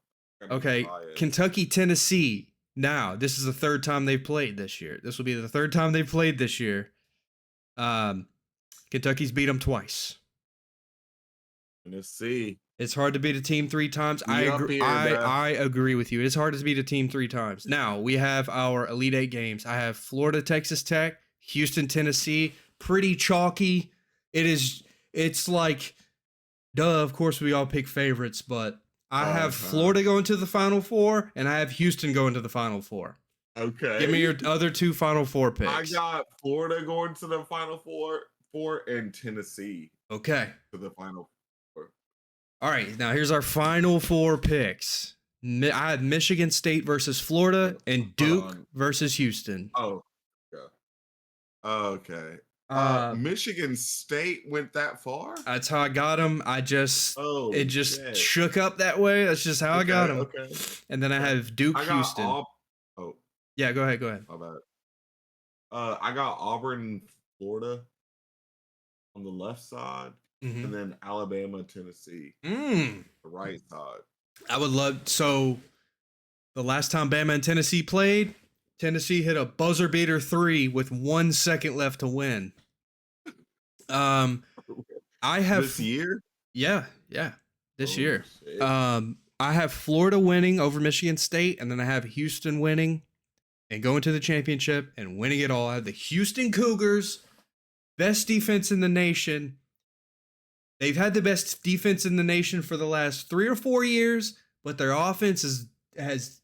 Okay. Kentucky, Tennessee. Now, this is the third time they've played this year. This will be the third time they've played this year. Kentucky's beat them twice. Let's see. It's hard to beat a team 3 times. I agree with you. It's hard to beat a team 3 times. Now, we have our Elite Eight games. I have Florida, Texas Tech, Houston, Tennessee. Pretty chalky. It's like, duh, of course we all pick favorites, but I have Florida going to the Final Four, and I have Houston going to the Final Four. Okay. Give me your other 2 Final Four picks. I got Florida going to the Final Four, and Tennessee. Okay. To the Final Four. All right. Now here's our Final Four picks. I had Michigan State versus Florida and Duke versus Houston. Oh, yeah. Okay. Michigan State went that far? That's how I got them. It just shook up that way. That's just how I got them. Okay. And then I have Duke, Houston. Yeah, go ahead. My bad. I got Auburn, Florida on the left side. and then Alabama, Tennessee, Mm. the right side. I would love. So the last time Bama and Tennessee played, Tennessee hit a buzzer beater 3 with 1 second left to win. I have This year? Yeah, this Oh, year. shit. I have Florida winning over Michigan State, and then I have Houston winning and going to the championship and winning it all. I have the Houston Cougars, best defense in the nation. They've had the best defense in the nation for the last 3 or 4 years, but their offense has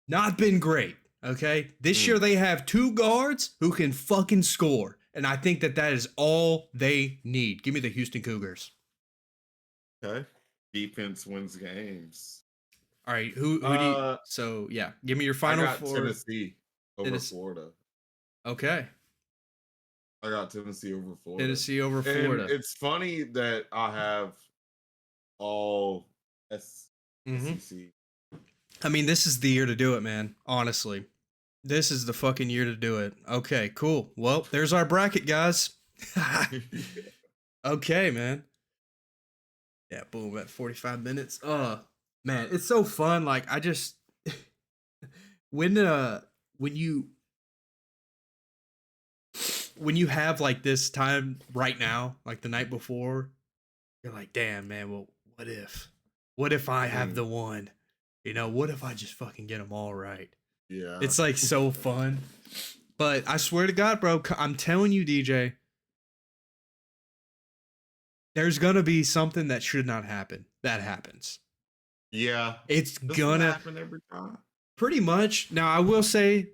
not been great. Okay, this year they have 2 guards who can fucking score, and I think that is all they need. Give me the Houston Cougars. Okay. Defense wins games. All right, who do you? So yeah, give me your final I got 4. Tennessee over Florida. Okay, I got Tennessee over Florida. Tennessee over Florida. And it's funny that I have all SEC. I mean, this is the year to do it, man. Honestly, this is the fucking year to do it. Okay, cool. Well, there's our bracket, guys. Okay, man. Yeah, boom, at 45 minutes. Man, it's so fun. Like, I just when you have like this time right now, like the night before, you're like, damn, man, well, what if I have the one? You know, what if I just fucking get them all right? Yeah. It's like so fun. But I swear to God, bro, I'm telling you, DJ, there's gonna be something that should not happen that happens. Yeah. It's This gonna happen every time. pretty much. Now, I will say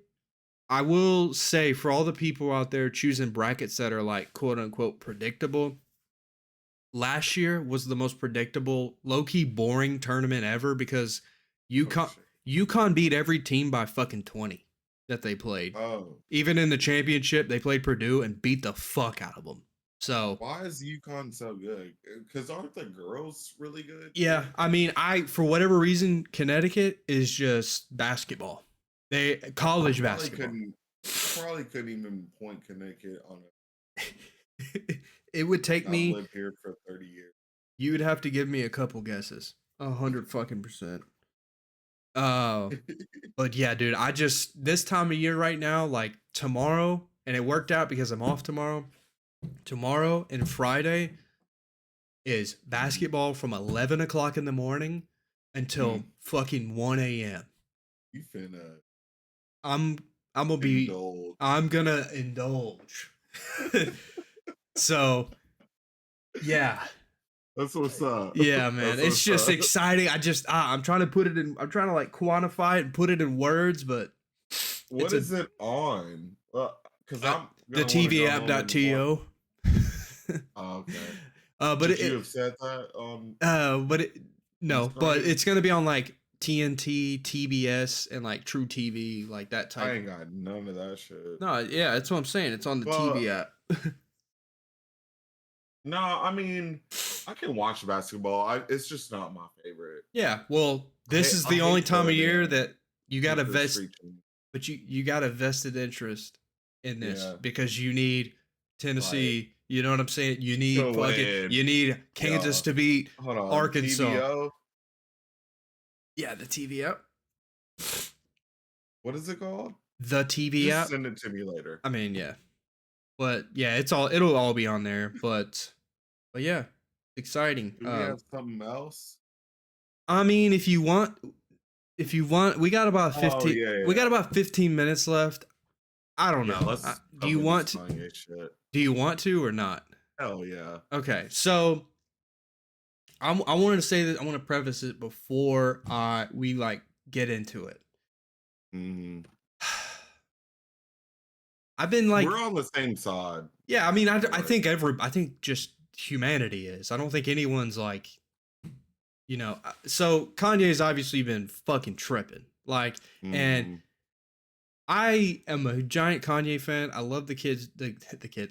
for all the people out there choosing brackets that are like quote unquote predictable, last year was the most predictable, low key boring tournament ever because UConn beat every team by fucking 20 that they played. Oh. Even in the championship, they played Purdue and beat the fuck out of them. So why is UConn so good? Because aren't the girls really good? Yeah, I mean, for whatever reason, Connecticut is just basketball. College basketball. Probably couldn't even point Connecticut on it. It would take me. I've lived here for 30 years. You would have to give me a couple guesses. 100%. But yeah, dude, this time of year right now, like tomorrow, and it worked out because I'm off tomorrow. Tomorrow and Friday is basketball from 11 o'clock in the morning until fucking 1 a.m. You finna. I'm gonna indulge. So, yeah. That's what's up. Yeah, man. It's just exciting. I'm trying to like quantify it and put it in words, but what is it on? Because I'm the TV app.to. Oh, okay. But you have said that on. But it's gonna be on like TNT, TBS, and like True TV, like that type. I ain't got none of that shit. No, yeah, that's what I'm saying. It's on the TV app. No, I mean, I can watch basketball. It's just not my favorite. Yeah, well, this is the only time of year that you got to vest, but you got a vested interest in this because you need Tennessee. Right. You know what I'm saying? You need Kansas to beat Arkansas. TVO? Yeah, the TV app. What is it called? The TV app. Send it to me later. I mean, yeah. But yeah, it'll all be on there. But yeah, exciting. Do we have something else? I mean, if you want, we got about 15. Yeah. We got about 15 minutes left. I don't know. Do you want to? Do you want to or not? Hell yeah. Okay, so I wanted to say that I want to preface it before we like get into it. Mm-hmm. I've been like, we're on the same side. Yeah, I mean, I think just humanity is. I don't think anyone's like, you know. So Kanye's obviously been fucking tripping, like, and I am a giant Kanye fan. I love the kid.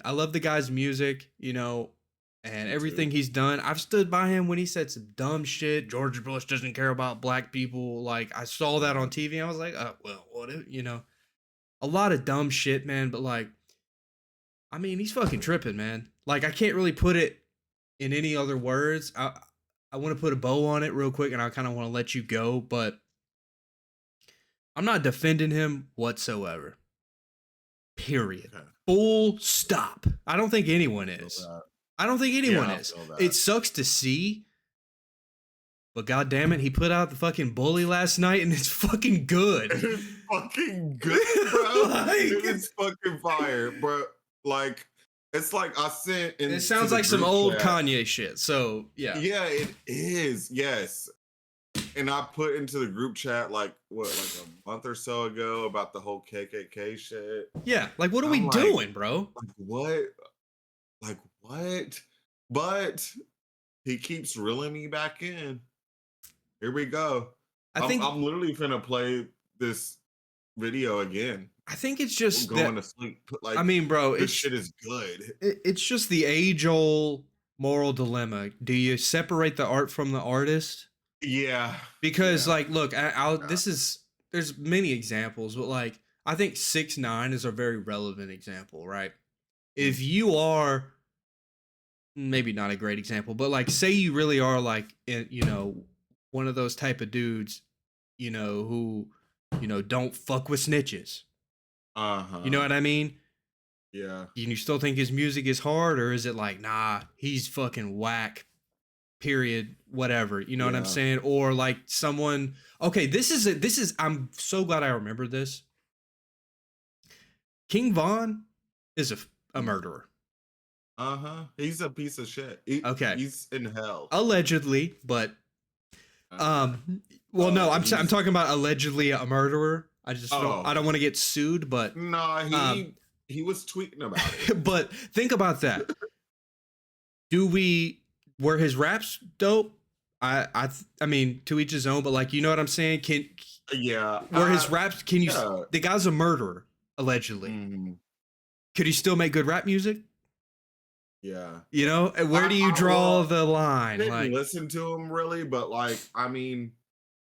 I love the guy's music, you know, and everything he's done. I've stood by him when he said some dumb shit. George Bush doesn't care about black people. Like, I saw that on TV. I was like, well, what, you know. A lot of dumb shit, man, but like, I mean, he's fucking tripping, man. Like, I can't really put it in any other words, I want to put a bow on it real quick, and I kind of want to let you go, but I'm not defending him whatsoever. Period. Okay. Full stop. I don't think anyone I feel is. that. I don't think anyone Yeah, I is. feel that. It sucks to see, but god damn it, he put out the fucking Bully last night, and it's fucking good. It's fucking good, bro. Like- It is fucking fire, bro. Like, it's like I sent in. It sounds like some old Kanye shit. So yeah. Yeah, it is. Yes. And I put into the group chat like a month or so ago about the whole KKK shit. Yeah. Like, what are we I'm like- doing, bro? Like what? Like what? But he keeps reeling me back in. Here we go. I think I'm literally finna play this video again. it's just Going that. to sleep. Like, I mean, bro, this it's shit is good. it's just the age-old moral dilemma. Do you separate the art from the artist? Yeah. Because Yeah. like, look, there's many examples, but like, I think 6ix9ine is a very relevant example, right? If you are maybe not a great example, but like, say you really are like, one of those type of dudes, who, don't fuck with snitches. Uh-huh. You know what I mean? Yeah. And you still think his music is hard, or is it like, nah, he's fucking whack, period, whatever, you know what I'm Yeah. saying? Or like someone, okay, I'm so glad I remember this. King Von is a murderer, Uh-huh. He's a piece of shit. Okay. He's in hell. allegedly, but well, no, I'm he's- talking about allegedly a murderer. I just Oh. I don't want to get sued, but No, he was tweeting about it. but think about that. Were his raps dope? I mean, to each his own, but like, you know what I'm saying? Yeah. Were his raps? Can you? yeah. The guy's a murderer, allegedly. Mhm. Could he still make good rap music? Yeah. You know, and where do you draw well, the I line? didn't Like, listen to him really, but like, I mean,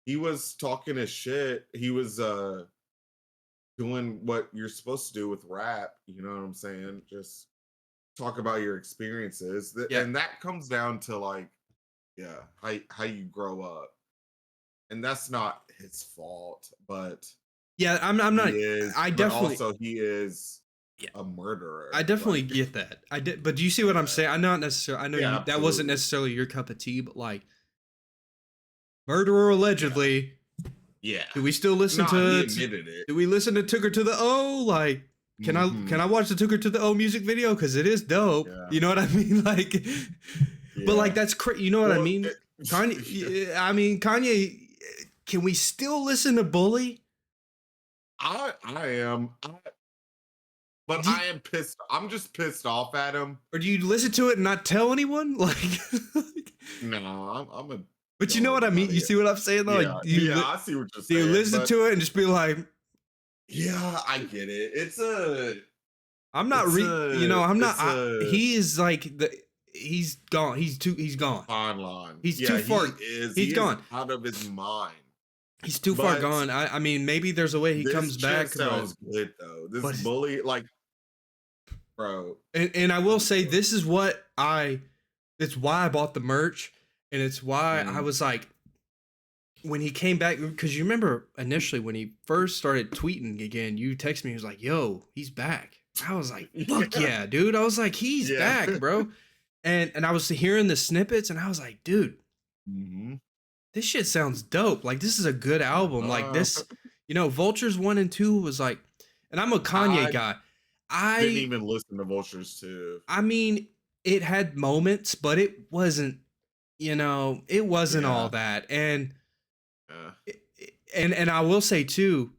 he was talking his shit. He was doing what you're supposed to do with rap. You know what I'm saying? Just talk about your experiences. Yeah. And that comes down to like, yeah, how you grow up. And that's not his fault, but yeah, I'm not. he is, I but definitely- also he is Yeah. a murderer. I definitely Like, get that. I did, but do you see what I'm Yeah. saying? I know Yeah, that wasn't absolutely. necessarily your cup of tea, but like, murderer allegedly. yeah. Do we still listen Nah, to? he admitted it. Do we listen to "Took Her to the O"? Like, can Mhm. I watch the "Took Her to the O" music video? Because it is dope. Yeah. You know what I mean? Like, but like Yeah. that's crazy. You know what I Well, mean? it- Kanye. I mean, Kanye. Can we still listen to Bully? I am. But Do you- I am pissed. I'm just pissed off at him. Or do you listen to it and not tell anyone? Like, No, I'm a. but you know what I mean. You see what I'm saying? Though? Yeah, Like, do you, I see what you're do you saying. listen but- to it and just be like, Yeah, I get it. It's a. I'm not It's I'm not. it's He is like he's gone. He's gone. fine line. He's too far- He's he's gone. out of his mind. He's too far But gone. I mean, maybe there's a way he This comes shit back. Sounds good though. but- This Bully, like, bro. And I will say this is what it's why I bought the merch, and it's why I Mhm. was like, when he came back, because you remember initially when he first started tweeting again, you texted me, he was like, yo, he's back. I was like, fuck Yeah. yeah, dude. I was like, he's Yeah. back, bro. And I was hearing the snippets, and I was like, dude, Mhm. this shit sounds dope. Like, this is a good album. Like this, Vultures 1 and 2 was like, and I'm a Kanye I guy. Didn't even listen to Vultures too. I mean, it had moments, but it wasn't, it wasn't all Yeah. that. And Yeah. and I will say too,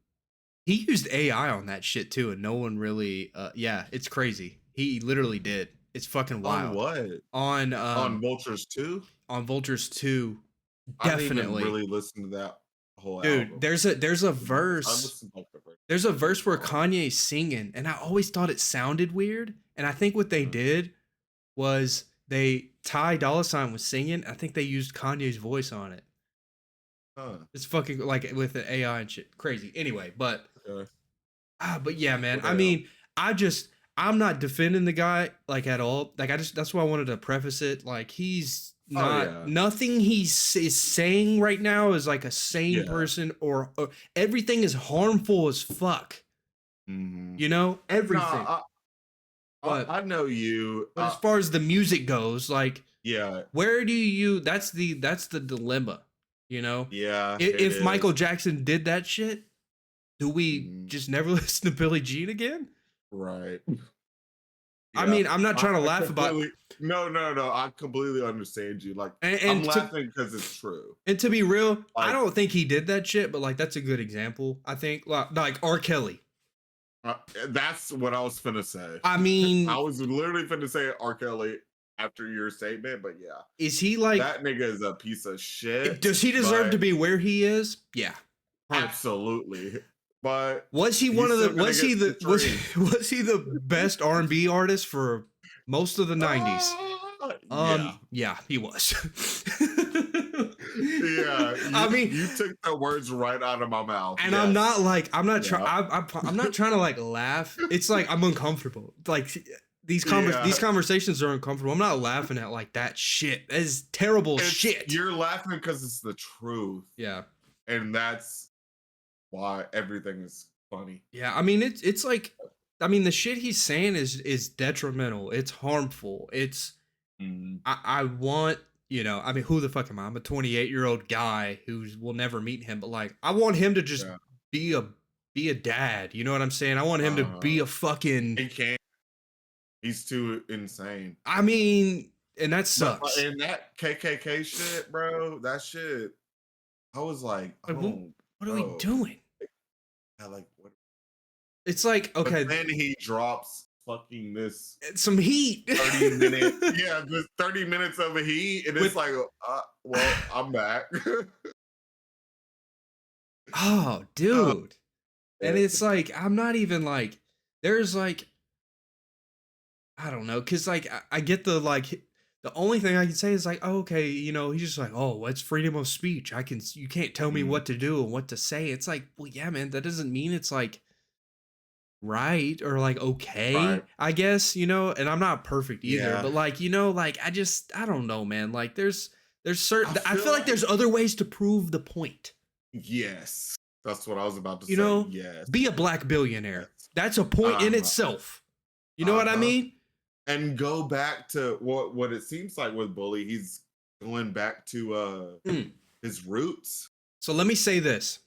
he used AI on that shit too, and no one really yeah, it's crazy. He literally did. It's fucking wild. On what? On On Vultures too? on Vultures 2, I didn't even definitely. really listen to that whole Dude, album. there's a I verse. listened to like the first- There's a verse where Kanye's singing, and I always thought it sounded weird. And I think what they Mhm. did was Ty Dolla $ign was singing. I think they used Kanye's voice on it. Huh, It's fucking like with the AI and shit, crazy. Anyway, but okay. yeah, man. I Okay. mean, I'm not defending the guy like at all. Like that's why I wanted to preface it. Like he's Oh not yeah, nothing is saying right now is like a sane yeah. person or everything is harmful as fuck. Hmm. You know No, everything. But I know you. but as far as the music goes, like Yeah, where do you? That's the dilemma. You know, yeah, it if Michael is. Jackson did that shit, do we Mhm. just never listen to Billie Jean again? Right. I Yeah, mean, I'm not trying to I laugh about completely. No, no, no. I completely understand you. Like, and, I'm and to laughing because it's true. and to be real, I Like, don't think he did that shit, but like that's a good example. I think like R. Kelly. that's what I was finna say. I I mean, was literally finna say R. Kelly after your statement, but yeah, is he like? that nigga is a piece of shit. Does he deserve to But be where he is? Yeah. 100%. absolutely, but Was he one he's of the? still gonna Was get he some the? Was streams. was he the best R&B artist for most of the '90s? Yeah, Yeah, he was. yeah. I mean, You took the words right out of my mouth. and I'm not Yes. like I'm not trying. Yeah. I'm not trying to like laugh. It's like I'm uncomfortable. Like Yeah. these conversations are uncomfortable. I'm not laughing at like that shit. That is terrible It's, shit. you're laughing because it's the truth, Yeah, and that's why everything is funny. yeah. I mean, it's like, I mean, the shit he's saying is detrimental. It's harmful. It's Mm, I want, you know, I mean, who the fuck am I? I'm a 28-year-old guy who will never meet him, but like, I want him to just yeah. be a be a dad. You know what I'm saying? I want him to Uh, be a fucking. he can't. He's too insane. I mean, and that But sucks. and that KKK shit, bro. That shit. I was like, Like, oh, what are we bro. doing? I like what? It's like, But okay, then he drops fucking this some heat. 30-minute, yeah, this 30 minutes of a heat, and it's With like, well, I'm back. oh, Oh, dude. And man. it's like I'm not even like there's like I don't know, cause like I get the like the only thing I can say is like, oh, okay, you know, he's just like, oh, what's freedom of speech? You can't tell me Mhm. what to do and what to say. It's like, well, yeah, man, that doesn't mean it's like right or like okay, Right. I guess, you know, and I'm not perfect either, Yeah. but like, you know, like I don't know, man. Like there's I certain I feel feel like like there's other ways to prove the point. yes. That's what I was about to You say. know, Yes. be a black billionaire. Yes. That's a point in Uh-huh. itself. You know what I Uh-huh. mean? And go back to what it seems like with Bully. He's going back to Mm. his roots. So let me say this.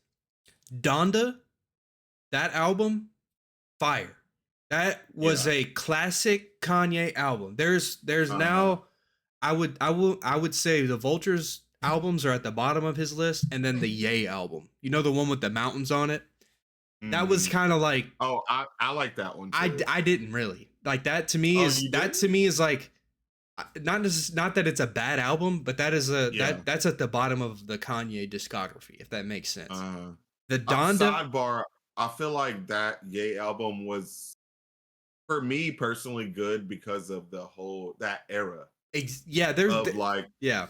Donda, that album, fire. That was Yeah. a classic Kanye album. There's Uh-huh. now I would say the Vultures albums are at the bottom of his list and then the Ye album. You know the one with the mountains on it? That was Mhm. kind of like Oh, I like that one too. I didn't really. Like Oh, you that didn't? to me is like not that it's a bad album, but that is a Yeah. that's at the bottom of the Kanye discography if that makes sense. Uh, The Donda sidebar. I feel like that Ye album was for me personally good because of the whole that era yeah, there's of like yeah.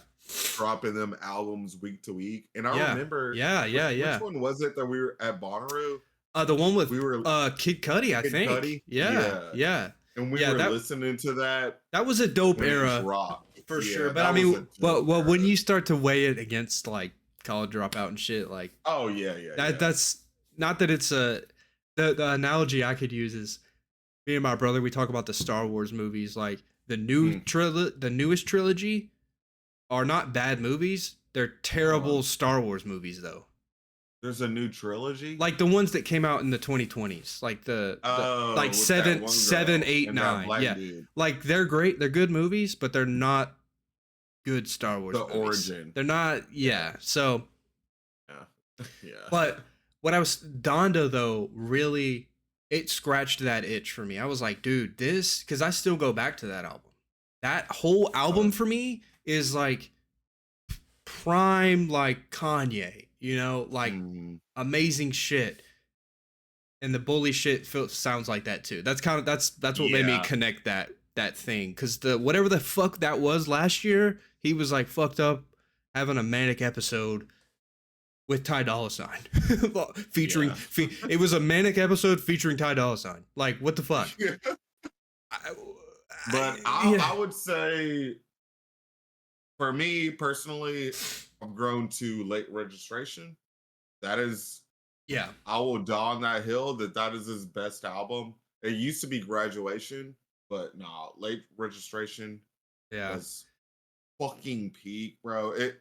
dropping them albums week to week. And I Yeah. remember Yeah, yeah, which yeah. one was it that we were at Bonnaroo? The one with We were Kid Cudi, I Kid think. Cudi? Yeah. Yeah. Yeah. And we Yeah, were that listening to that that was a dope when it era dropped. for Yeah, sure. But that I was mean, a well, dope when era. you start to weigh it against like College Dropout and shit, like Oh yeah, yeah, yeah. that's not that it's a the analogy I could use is me and my brother we talk about the Star Wars movies like Mm, the newest trilogy are not bad movies. They're uh-huh. terrible Star Wars movies though. There's a new trilogy. Like the ones that came out in the 2020s, like the Oh, like with that one seven, girl 8, and that 9. black Yeah. dude. Like they're great. They're good movies, but they're not good Star Wars The movies. origin. They're not Yeah, yeah. So, yeah, yeah. but what I was Donda though really it scratched that itch for me. I was like, dude, this cuz I still go back to that album. That whole Uh, album for me is like prime like Kanye, you know, like mm, amazing shit. And the bully shit sounds like that too. That's kind of that's what made me yeah, connect that thing because the whatever the fuck that was last year, he was like fucked up having a manic episode with Ty Dolla Sign, featuring. yeah. It was a manic episode featuring Ty Dolla Sign. Like what the fuck? I, But yeah, I would say for me personally, I've grown to late registration. That is, yeah, I will die on that hill that that is his best album. It used to be Graduation, but nah, late registration yeah. was fucking peak, bro. It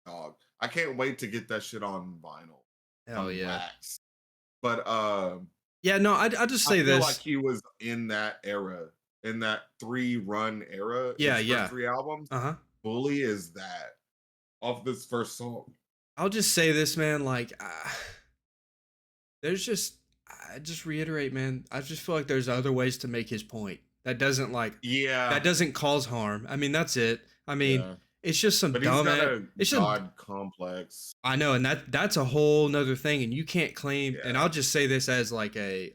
dog. I can't wait to get that shit on vinyl, Hell on yeah. wax. But Yeah, no, I just I say feel like this. he was in that era, in that 3 run era, Yeah, his first yeah. 3 albums. Uh-huh. Bully is that off this first song. I'll just say this, man. Like, there's just, I just reiterate, man. I just feel like there's other ways to make his point. Yeah, That doesn't cause harm. I mean, that's it. I mean, yeah. it's just some But he's dumb. got a It's just God complex. I know, and that's a whole nother thing. And you can't claim. And Yeah. I'll just say this as like a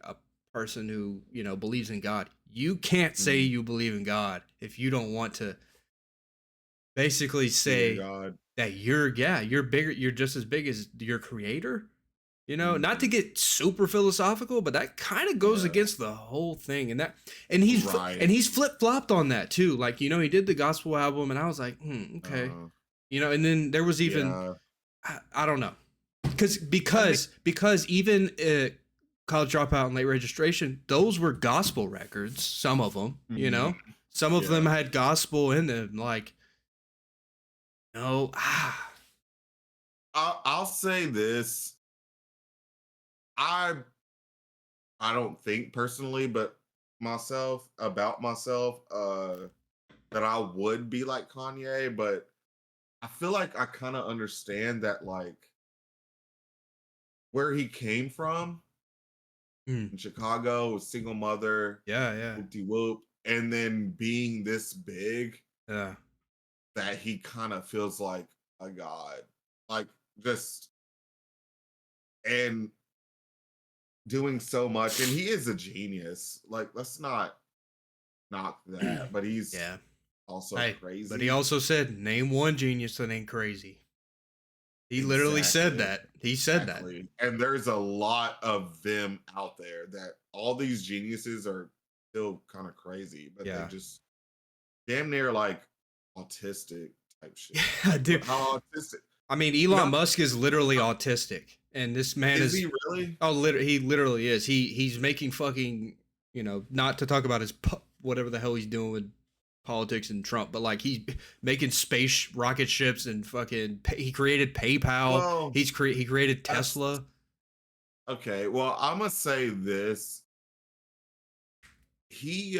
person who believes in God. You can't say Mhm. you believe in God if you don't want to basically Be your say God. that you're bigger. You're just as big as your creator. Not to Mhm. get super philosophical, but that kind of goes Yeah. against the whole thing. And Right. he's flip flopped on that too. Like he did the gospel album, and I was like, okay, Uh, And then there was even yeah. I don't know, because I mean, even college dropout and late registration, those were gospel records. Some of them, mhm. some of them Yeah. had gospel in them. Like no, I'll say this. I I don't think personally, but myself about myself, that I would be like Kanye, but I feel like I kind of understand that like where he came from mm, in Chicago, a single mother, yeah, yeah, whoop de whoop, and then being this big yeah. that he kind of feels like a god. Like just and doing so much. And he is a genius. Like, let's not knock that, but he's Yeah. also Hey, but he crazy. also said, "Name one genius that ain't crazy." He literally said Exactly. that. He said that. Exactly. And there's a lot of them out there that all these geniuses are still kind of crazy, but they Yeah. just damn near like autistic type shit. Yeah, Like dude. how autistic? I mean, Elon Not Musk is literally autistic, and this man is is he really? he literally is. He's making fucking not to talk about his whatever the hell he's doing with politics and Trump, but like he's making space rocket ships and fucking he created PayPal. Well, He created that's Tesla. okay. Well, I'm gonna say this. He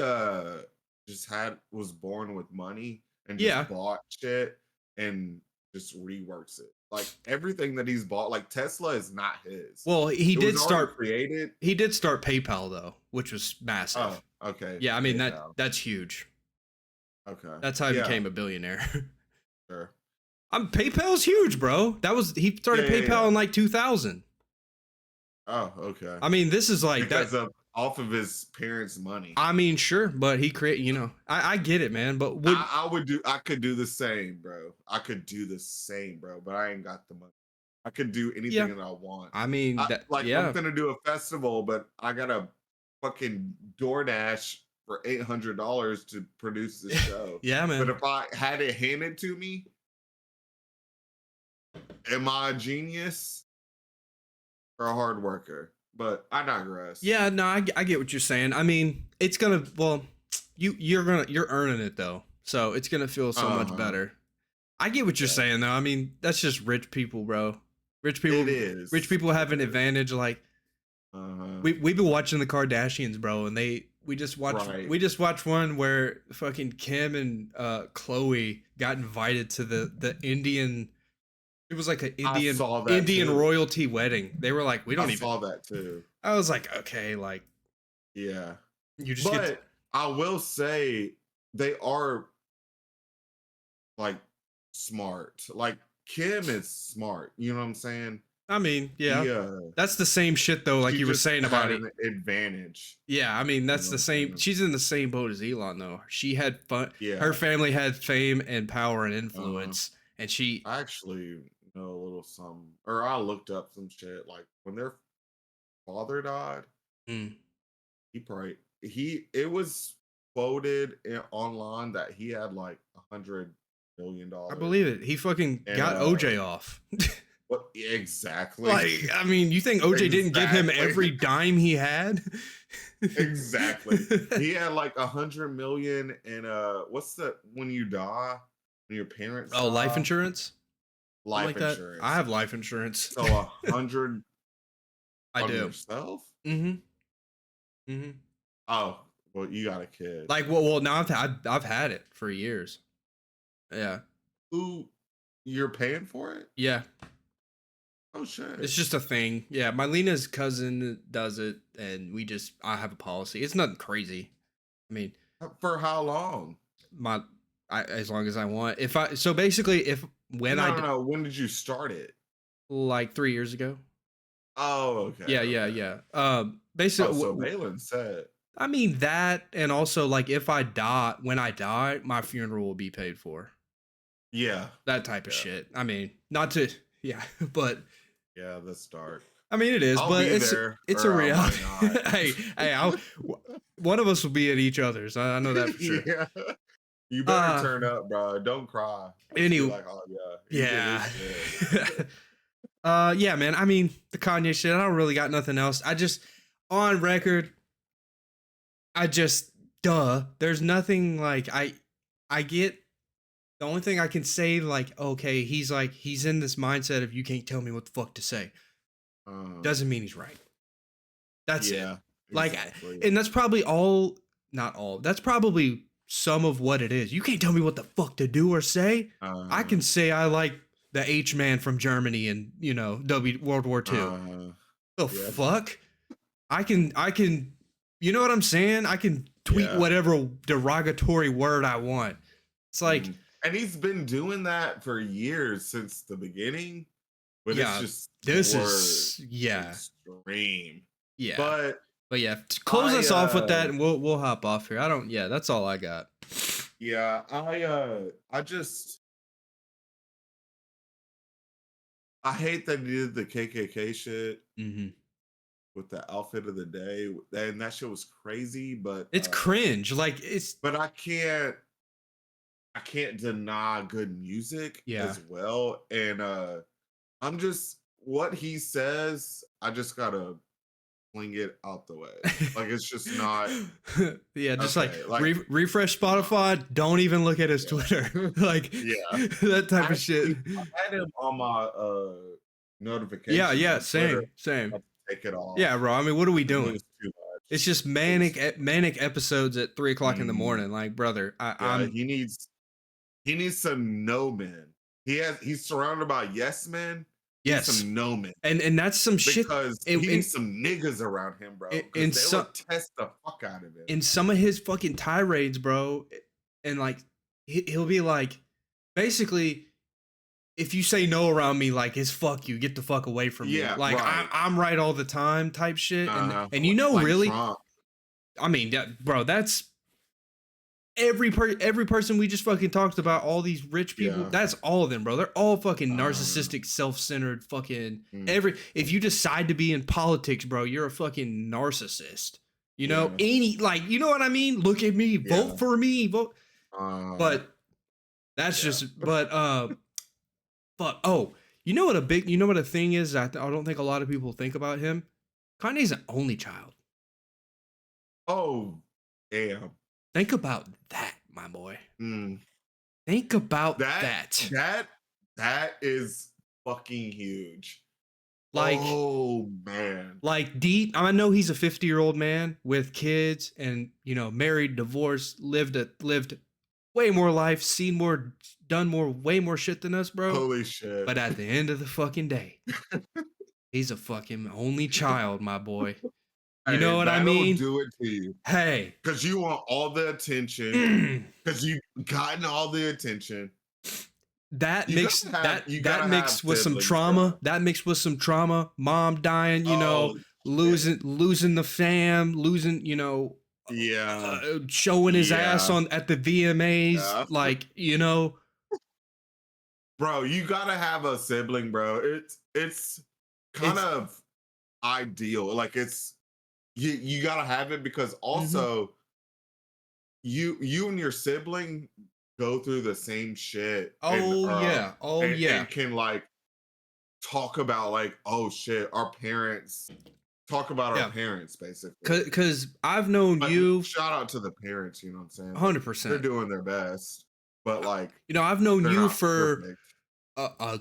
just had was born with money and just Yeah. bought shit and just reworks it. Like everything that he's bought, like Tesla is not his. Well, It was already created. he did start PayPal though, which was Oh, massive. okay. Yeah, I mean PayPal. that's huge. Okay. That's how he Yeah, became a billionaire. sure. PayPal's huge, bro. He Yeah, started yeah, yeah. PayPal in like 2000. Oh, okay. I mean, this is like that. Because of off of his parents' money. I mean, sure, but he create. I get it, man. But would I could do the same, bro. I could do the same, bro, but I ain't got the money. I could do yeah. anything that I want. I mean that. Like I'm Yeah, gonna do a festival, but I gotta fucking DoorDash for $800 to produce this show. yeah, But man. if I had it handed to me, am I a genius or a hard worker? But I digress. Yeah, no, I get what you're saying. I mean, it's gonna. Well, you're earning it though, so it's gonna feel so much Uh-huh. better. I get what you're Yeah. saying though. I mean, that's just rich people, bro. Rich It people, rich is. people It have an is. advantage. Like Uh-huh. we've been watching the Kardashians, bro, and Right. we just watched one where fucking Kim and Chloe got invited to the Indian. It was like an I saw that Indian too. royalty wedding. They were like, we I don't even. saw that too. I was like, okay, like Yeah. you just get. But I will say they are like smart. Like Kim is smart. You know what I'm saying? I mean, yeah, He that's the same shit though. Like she you were just saying had about it. an advantage. Yeah, I mean You that's know the what I'm same. saying? She's in the same boat as Elon though. She had fun. Her Yeah. family had fame and power and Uh-huh. influence, and she. I actually know a little some or I looked up some shit like when their father died, Mm, he prayed. it was quoted online that he had like $100 million I believe it. He fucking and got OJ off. what exactly? Like, I mean, you think OJ didn't give him every Exactly. dime he had? Exactly. He had like 100 million and what's the when you die, when your parents Oh, life die? insurance? Something Life like that? I insurance. have life insurance. So 100 I on do. yourself? Mm-hmm. Mm-hmm. Oh, well, you got a kid. Like, well, now I've had it for years. Yeah. Who you're paying for it? Yeah. Oh shit. It's just a thing. Yeah. My Lena's cousin does it, and I have a policy. It's nothing crazy. I mean, For how long? as long as I want. So basically, No. When did you start it? like 3 years ago. Oh, okay. Yeah, yeah, Okay. yeah. Oh, Basically, so Balin said. I mean that, and also like if I die, when I die, my funeral will be paid for. Yeah. That type of Yeah. shit. I mean, not to, yeah, but Yeah, that's dark. I mean it is, I'll but be it's there, it's a or I might reality. not. hey, one of us will be at each other's. I know that for sure. Yeah. You better turn up, bro. Don't cry. Just be Anyway, like, oh yeah. yeah. He did his shit. Yeah, man. I mean, the Kanye shit, I don't really got nothing else. I just on record, there's nothing like I get the only thing I can say, like, okay, he's in this mindset of you can't tell me what the fuck to say. Doesn't mean he's right. That's it. Like, exactly. and that's probably not all. That's probably some of what it is. You can't tell me what the fuck to do or say. I can say I like the H man from Germany and World War II. The fuck? I can. You know what I'm saying? I can tweet whatever derogatory word I want. It's like, and he's been doing that for years since the beginning. But yeah, it's just extreme. Yeah. But yeah, close us off with that, and we'll hop off here. That's all I got. Yeah, I hate that he did the KKK shit with the outfit of the day, and that shit was crazy. But it's cringe. Like but I can't deny good music as well. And I'm just what he says. I just gotta fling it out the way. Like it's just not. Yeah, just like refresh Spotify. Don't even look at his Twitter. Like that type of shit. I had him on my notifications. Yeah, same. Take it off. Yeah, bro. I mean, what are we doing? It's just manic episodes at 3 o'clock in the morning. Like, brother, he needs some no men. He's surrounded by yes men. Yes, some no men, and that's some shit because he needs some niggas around him, bro. And they will test the fuck out of him. In some of his fucking tirades, bro, and like he'll be like, basically, if you say no around me, like it's fuck you, get the fuck away from me. Like I'm right all the time, type shit. And you know, like really, Trump. I mean, bro, that's. Every person we just fucking talked about, all these rich people, that's all of them, bro. They're all fucking narcissistic, self-centered, fucking if you decide to be in politics, bro, you're a fucking narcissist. You know, you know what I mean? Look at me, vote for me, vote. But that's fuck. Oh, you know what a thing is that I don't think a lot of people think about him? Kanye's an only child. Oh, damn. Think about that, my boy. Think about that. That is fucking huge. Like, oh man. Like deep. I know he's a 50-year-old man with kids and married, divorced, lived way more life, seen more, done more, way more shit than us, bro. Holy shit. But at the end of the fucking day, he's a fucking only child, my boy. You know what I mean? Do it to you. Hey. Because you want all the attention. Because you've gotten all the attention. That mixed with some trauma. Bro. That mixed with some trauma. Mom dying, losing the fam, losing, showing his ass at the VMAs. Yeah. Like, Bro, you gotta have a sibling, bro. It's kind of ideal. Like you gotta have it because Mhm. also you and your sibling go through the same shit Oh yeah. Oh yeah. and can like talk about like, oh shit, talk about our Yeah. parents basically. Cause I've known But you shout out to the parents, you know what I'm saying? Like they're 100%. doing their best, but like I've known they're you not for perfect. a, a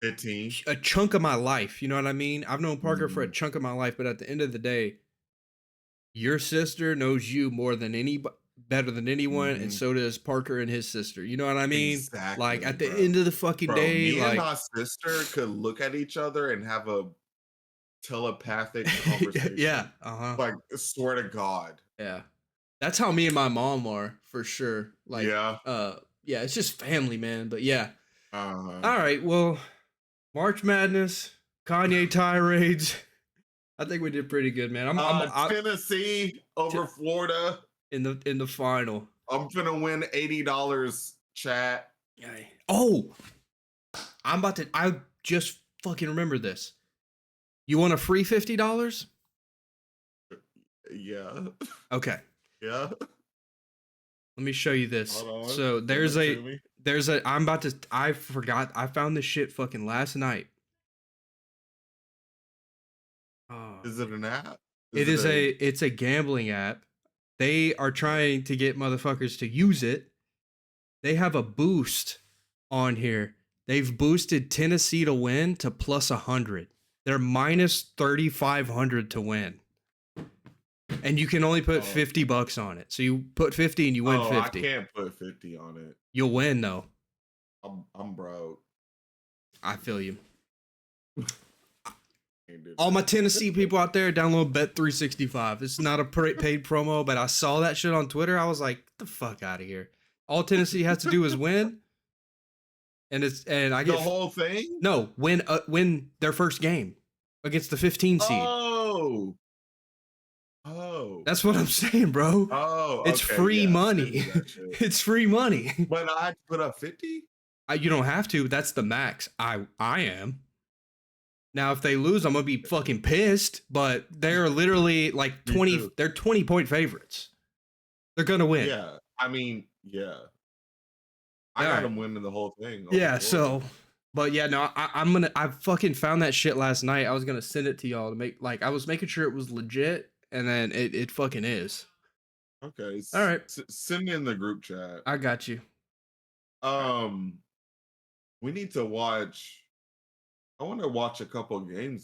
15. a chunk of my life. You know what I mean? I've known Parker for a Mhm. chunk of my life, but at the end of the day, your sister knows you more than any better than anyone, and Mhm. so does Parker and his sister. You know what I mean? Like Exactly, at the bro. end of the fucking Bro, day, me and like my sister could look at each other and have a telepathic conversation. yeah, uh-huh. Like, swear to God. Yeah. That's how me and my mom are for sure. Like, Yeah. yeah, it's just family, man. But yeah. Uh-huh. All right, well, March Madness, Kanye tirades. I think we did pretty good, man. I'm Tennessee over Florida. in the final. I'm finna win $80, chat. Yay. Oh, I just fucking remember this. You want a free $50? Yeah. Okay. Yeah. Let me show you this. Hold on. So Send it to me. I'm about to I forgot I found this shit fucking last night. Oh, Is it dude. an app? It Is it is a it's a gambling app. They are trying to get motherfuckers to use it. They have a boost on here. They've boosted Tennessee to win to plus 100. They're minus 3,500 to win. And you can only put oh, $50 on it. So you put 50 and you win oh, I 50. can't put 50 on it. You'll win though. I'm broke. I feel you. Can't do All my that. Tennessee people out there, download Bet 365. It's not a paid promo, but I saw that shit on Twitter. I was like, get the fuck out of here. All Tennessee has to do is win, and I The get whole thing? no win their first game against the 15 seed. Oh. Oh. That's what I'm saying, bro. Oh, It's okay. free Yeah. Send me money. that shit. It's free money. But I had to put up 50? You don't have to. That's the max. I am. Now, if they lose, I'm gonna be fucking pissed. But they're literally like Me 20. too. They're 20-point favorites. They're gonna win. Yeah. I mean, yeah. I All got right. them winning the whole thing over Yeah. Florida. So, but yeah, no, I'm gonna. I fucking found that shit last night. I was gonna send it to y'all to make like I was making sure it was legit, and then it fucking is. Okay. All right. Send me in the group chat. I got you. Um, we need to watch. I want to watch a couple games